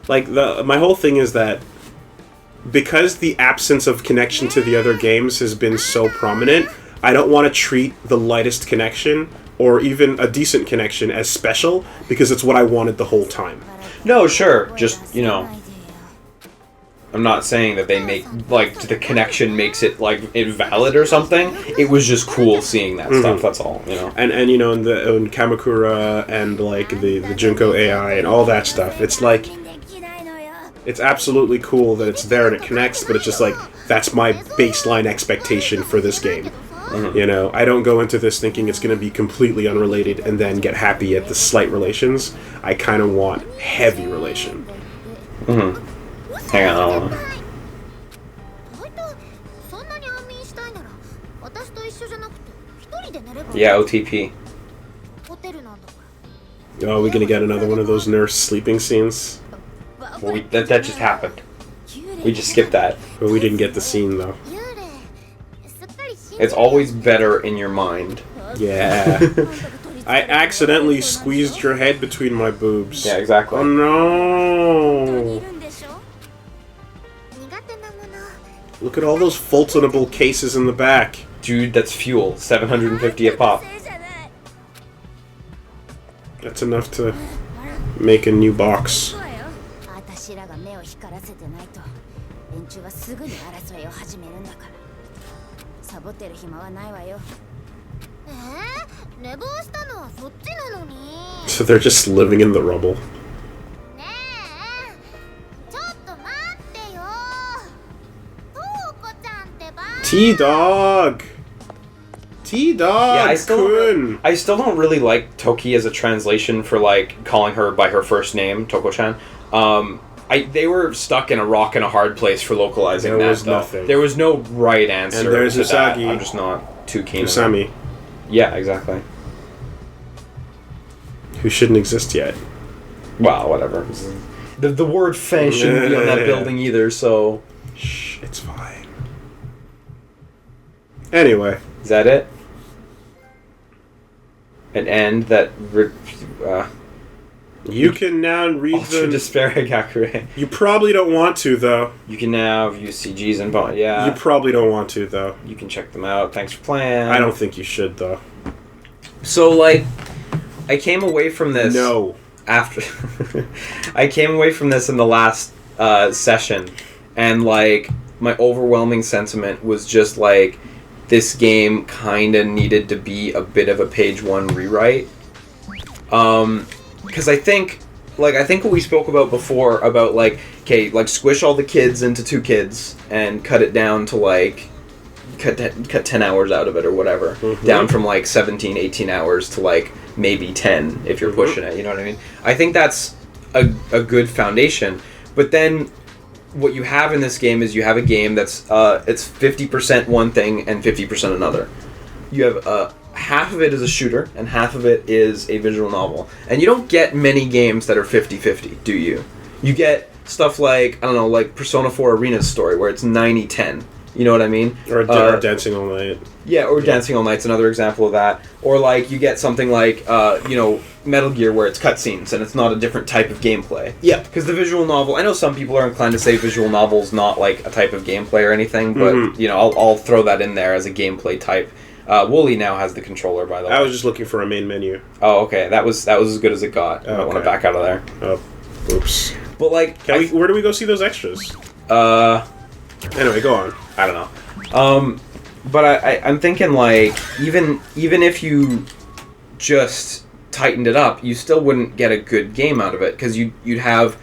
A: My whole thing is that because the absence of connection to the other games has been so prominent, I don't want to treat the lightest connection or even a decent connection as special because it's what I wanted the whole time.
C: No, sure. Just, you know, I'm not saying that they make, like, the connection makes it, like, invalid or something. It was just cool seeing that stuff, that's all, you know.
A: And you know, in Kamakura and, like, the Junko AI and all that stuff, it's like, it's absolutely cool that it's there and it connects, but it's just like, that's my baseline expectation for this game. You know, I don't go into this thinking it's going to be completely unrelated and then get happy at the slight relations. I kind of want heavy relation.
C: Hang on. Yeah, OTP.
A: Oh, are we going to get another one of those nurse sleeping scenes?
C: Well, that just happened. We just skipped that.
A: But we didn't get the scene, though.
C: It's always better in your mind.
A: Yeah. I accidentally squeezed your head between my boobs.
C: Yeah, exactly.
A: Oh, no. Look at all those Fultonable cases in the back.
C: Dude, that's fuel. 750 a pop.
A: That's enough to make a new box. So they're just living in the rubble. T-Dog! T-Dog!
C: Yeah, I still don't really like Toki as a translation for, like, calling her by her first name, Toko-chan. They were stuck in a rock and a hard place for localizing that.
A: There was
C: though.
A: nothing.
C: There was no right answer.
A: And there's
C: to
A: Usagi.
C: That. I'm just not too keen.
A: Usami.
C: Yeah, exactly.
A: Who shouldn't exist yet.
C: Well, whatever. The word "fe" shouldn't be on that building either. So.
A: Shh, it's fine. Anyway,
C: is that it? An end that.
A: You can now read the
C: despair-educing.
A: You probably don't want to, though.
C: You can now view CGs and yeah.
A: You probably don't want to, though.
C: You can check them out. Thanks for playing.
A: I don't think you should, though.
C: So, like, I came away from this.
A: No.
C: After I came away from this in the last session, and like my overwhelming sentiment was just like this game kind of needed to be a bit of a page one rewrite. Because I think what we spoke about before about like, okay, like squish all the kids into 2 kids and cut it down to like cut 10 hours out of it or whatever, down from like 17, 18 hours to like maybe 10 if you're pushing it, you know what I mean? I think that's a good foundation. But then what you have in this game is you have a game that's it's 50% one thing and 50% another. You have half of it is a shooter and half of it is a visual novel. And you don't get many games that are 50-50, do you? You get stuff like, I don't know, like Persona 4 Arena's story where it's 90-10. You know what I mean?
A: Or Dancing All Night.
C: Yeah, or Dancing All Night's another example of that. Or like you get something like, Metal Gear where it's cutscenes and it's not a different type of gameplay.
A: Yeah.
C: Because the visual novel, I know some people are inclined to say visual novel's not like a type of gameplay or anything, but I'll throw that in there as a gameplay type. Wooly now has the controller, by the way.
A: I was just looking for a main menu.
C: Oh, okay. That was as good as it got. I want to back out of there.
A: Oh, oops.
C: But like,
A: where do we go see those extras? Anyway, go on.
C: I don't know. But I'm thinking like even if you just tightened it up, you still wouldn't get a good game out of it because you'd have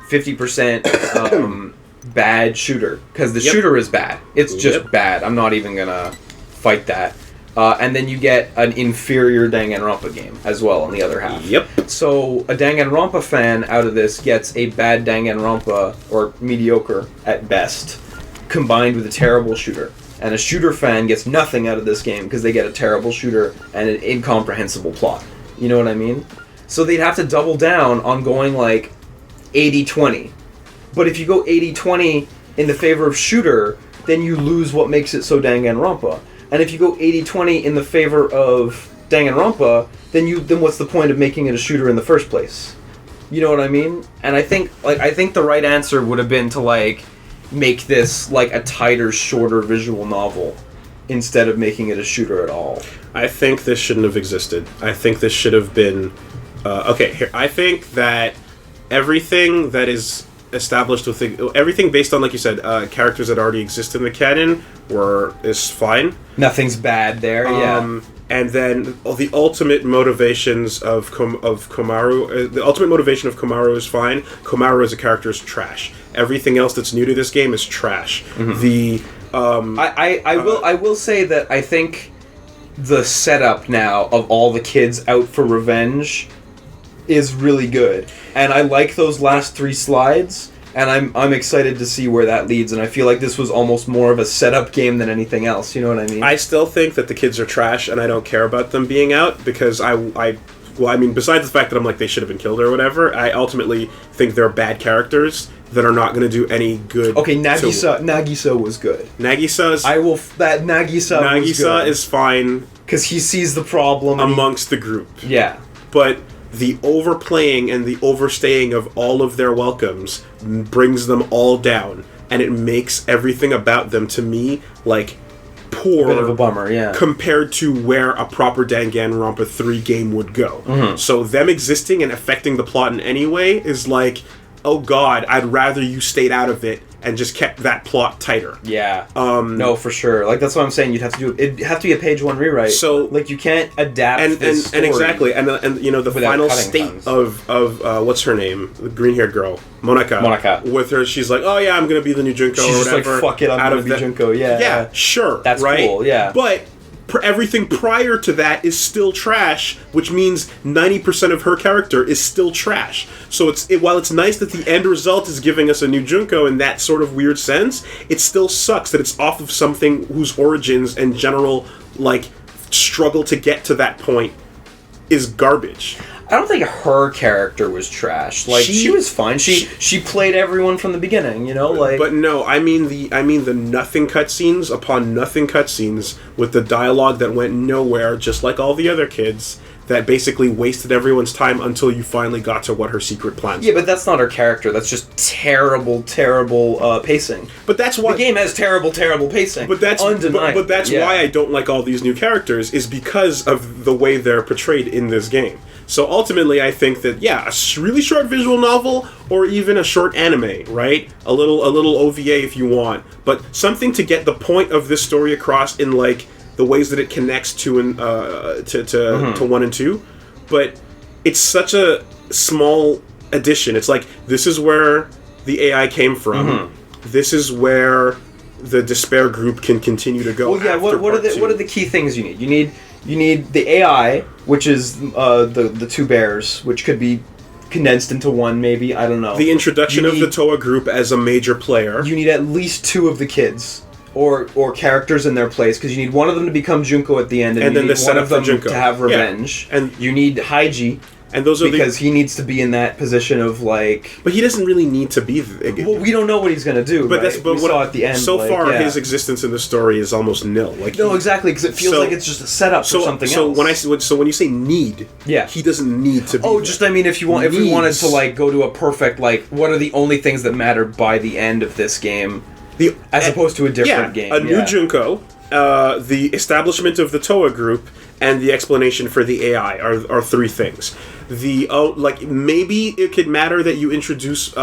C: 50% bad shooter because the shooter is bad. It's just bad. I'm not even gonna fight that. And then you get an inferior Danganronpa game as well on the other half.
A: Yep.
C: So a Danganronpa fan out of this gets a bad Danganronpa, or mediocre at best, combined with a terrible shooter. And a shooter fan gets nothing out of this game because they get a terrible shooter and an incomprehensible plot. You know what I mean? So they'd have to double down on going like 80-20. But if you go 80-20 in the favor of shooter, then you lose what makes it so Danganronpa. And if you go 80-20 in the favor of Danganronpa, then what's the point of making it a shooter in the first place? You know what I mean? And I think the right answer would have been to like make this like a tighter, shorter visual novel. instead of making it a shooter at all.
A: I think this shouldn't have existed. I think this should have been... okay, here. I think that everything that is established with... everything based on, like you said, characters that already exist in the canon is fine.
C: Nothing's bad there, yeah.
A: And then the ultimate motivations of Komaru... the ultimate motivation of Komaru is fine. Komaru as a character is trash. Everything else that's new to this game is trash. The...
C: I will say that I think the setup now of all the kids out for revenge is really good, and I like those last 3 slides, and I'm excited to see where that leads. And I feel like this was almost more of a setup game than anything else. You know what I mean?
A: I still think that the kids are trash, and I don't care about them being out because besides the fact that I'm like they should have been killed or whatever, I ultimately think they're bad characters that are not going to do any good.
C: Okay, Nagisa was good.
A: Nagisa's...
C: Nagisa
A: is fine
C: because he sees the problem
A: amongst the group.
C: Yeah,
A: but the overplaying and the overstaying of all of their welcomes brings them all down, and it makes everything about them, to me, like poor.
C: Bit of a bummer, yeah.
A: Compared to where a proper Danganronpa 3 game would go. So them existing and affecting the plot in any way is like, oh god, I'd rather you stayed out of it and just kept that plot tighter.
C: Yeah. No, for sure. Like, that's what I'm saying. It'd have to be a page 1 rewrite. So, like, you can't adapt this story.
A: And exactly. And you know, the final state of what's her name? The green-haired girl. Monica. With her, she's like, oh yeah, I'm going to be the new Junko or whatever.
C: She's just like, fuck it, I'm going to be Junko, yeah.
A: Yeah, sure.
C: That's
A: right?
C: cool, yeah.
A: But... everything prior to that is still trash, which means 90% of her character is still trash. So while it's nice that the end result is giving us a new Junko in that sort of weird sense, it still sucks that it's off of something whose origins and general, like, struggle to get to that point is garbage.
C: I don't think her character was trash. Like, she was fine. She played everyone from the beginning, you know, like.
A: But no, I mean the nothing cutscenes upon nothing cutscenes with the dialogue that went nowhere, just like all the other kids, that basically wasted everyone's time until you finally got to what her secret plans.
C: Yeah, but that's not her character. That's just terrible pacing.
A: But that's why
C: the game has terrible pacing.
A: But that's
C: undeniable.
A: But that's why I don't like all these new characters, is because of the way they're portrayed in this game. So ultimately, I think that a really short visual novel or even a short anime, right? A little OVA if you want, but something to get the point of this story across in like the ways that it connects to 1 and 2. But it's such a small addition. It's like, this is where the AI came from. This is where the despair group can continue to go.
C: Well, yeah. What are the key things you need? You need the AI, which is the 2 bears, which could be condensed into 1, maybe. I don't know.
A: The introduction of the Toa group as a major player.
C: You need at least 2 of the kids. Or characters in their place, because you need one of them to become Junko at the end, and you need one of them to have revenge.
A: Yeah. And
C: you need Haiji,
A: and those are
C: because he needs to be in that position of like.
A: But he doesn't really need to be.
C: Well, we don't know what he's gonna do.
A: But
C: right? We saw at the end.
A: So far, his existence in the story is almost nil. Like
C: no, exactly, because it feels like it's just a setup for something else.
A: When you say need, he doesn't need to be.
C: Oh, just I mean, if we wanted to like go to a perfect like, what are the only things that matter by the end of this game? As opposed to a different game.
A: A new Junko, the establishment of the Toa group, and the explanation for the AI are 3 things. Maybe it could matter that you introduce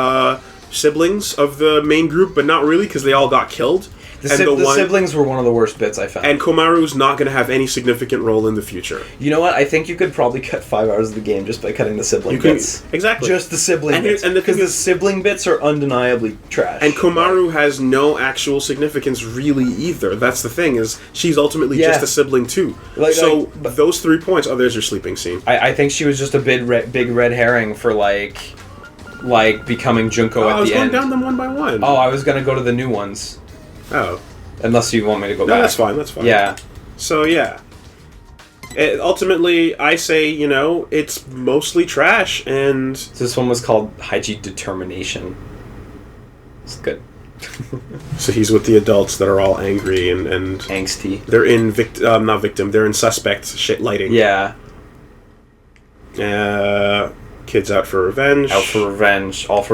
A: siblings of the main group, but not really, because they all got killed.
C: The siblings were one of the worst bits I found.
A: And Komaru's not going to have any significant role in the future.
C: You know what? I think you could probably cut 5 hours of the game just by cutting the sibling bits.
A: Exactly.
C: Just the sibling bits. Because the sibling bits are undeniably trash.
A: And Komaru has no actual significance really either. That's the thing, is she's ultimately just a sibling too. Those 3 points... Oh, there's your sleeping scene.
C: I think she was just a big red herring for like becoming Junko at the end.
A: I was going down them one by one.
C: Oh, I was going to go to the new ones.
A: Oh.
C: Unless you want me to go back.
A: No, that's fine.
C: Yeah.
A: So, yeah. Ultimately, I say, it's mostly trash, and...
C: This one was called Haiji Determination. It's good.
A: So he's with the adults that are all angry and
C: angsty.
A: They're in they're in suspect shit lighting.
C: Yeah.
A: Kids out for revenge.
C: All for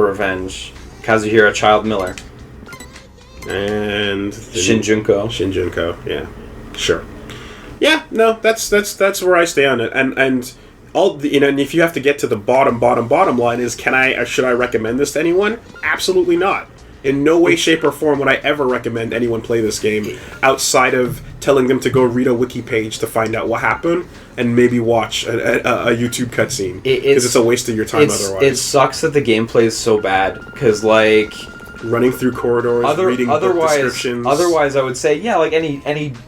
C: revenge. Kazuhira Child Miller.
A: And
C: Shin Junko,
A: yeah. Sure. Yeah, no, that's where I stay on it, and all the, and if you have to get to the bottom line is, can I or should I recommend this to anyone? Absolutely not. In no way, shape, or form would I ever recommend anyone play this game outside of telling them to go read a wiki page to find out what happened and maybe watch a YouTube cutscene, because it's a waste of your time otherwise.
C: It sucks that the gameplay is so bad, because like
A: running through corridors, reading book descriptions.
C: Otherwise, I would say like any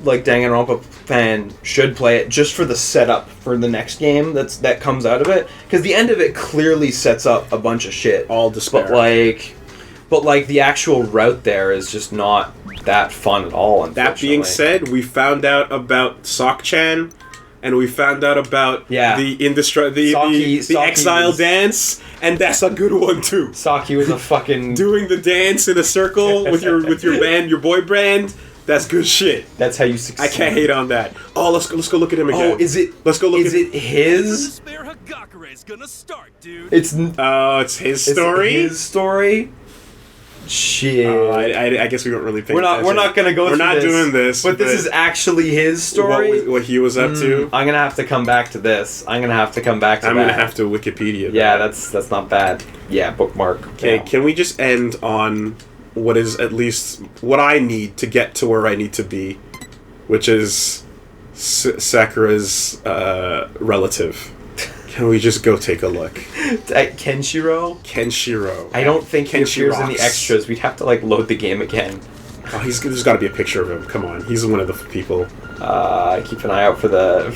C: like Danganronpa fan should play it just for the setup for the next game that comes out of it, because the end of it clearly sets up a bunch of shit.
A: All despair.
C: But like the actual route there is just not that fun at all.
A: That being said, we found out about Sok-chan, and we found out about the exile dance, and that's a good one too.
C: Saki was a fucking
A: doing the dance in a circle with your band, your boy band. That's good shit.
C: That's how you succeed.
A: I can't hate on that. Oh, let's go look at him again.
C: Oh, is it?
A: Let's go look.
C: Is it his? It's
A: his story.
C: His story. Shit.
A: I guess we don't really pay attention.
C: We're not gonna go.
A: We're not doing this.
C: But this is actually his story.
A: What he was up to.
C: I'm gonna have to come back to this. I'm gonna have to
A: Wikipedia.
C: Yeah, that's not bad. Yeah, bookmark.
A: Okay, Can we just end on what is at least what I need to get to where I need to be, which is Sakura's relative. Can we just go take a look?
C: Kenshiro?
A: Kenshiro.
C: I don't think he appears in the
A: rocks.
C: extras. We'd have to load the game again.
A: Oh, there's got to be a picture of him. Come on, he's one of the people.
C: Keep an eye out for the.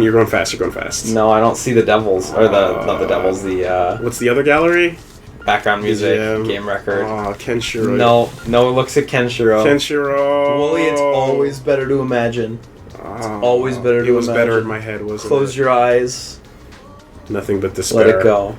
A: You're going fast. You're going fast.
C: No, I don't see the devils or not the devils. The
A: what's the other gallery?
C: Background music, game record.
A: Oh, Kenshiro.
C: No, it looks at Kenshiro. Wooly, it's always better to imagine. It's always better to imagine.
A: It was better in my head, wasn't it?
C: Close your eyes.
A: Nothing but despair.
C: Let it go.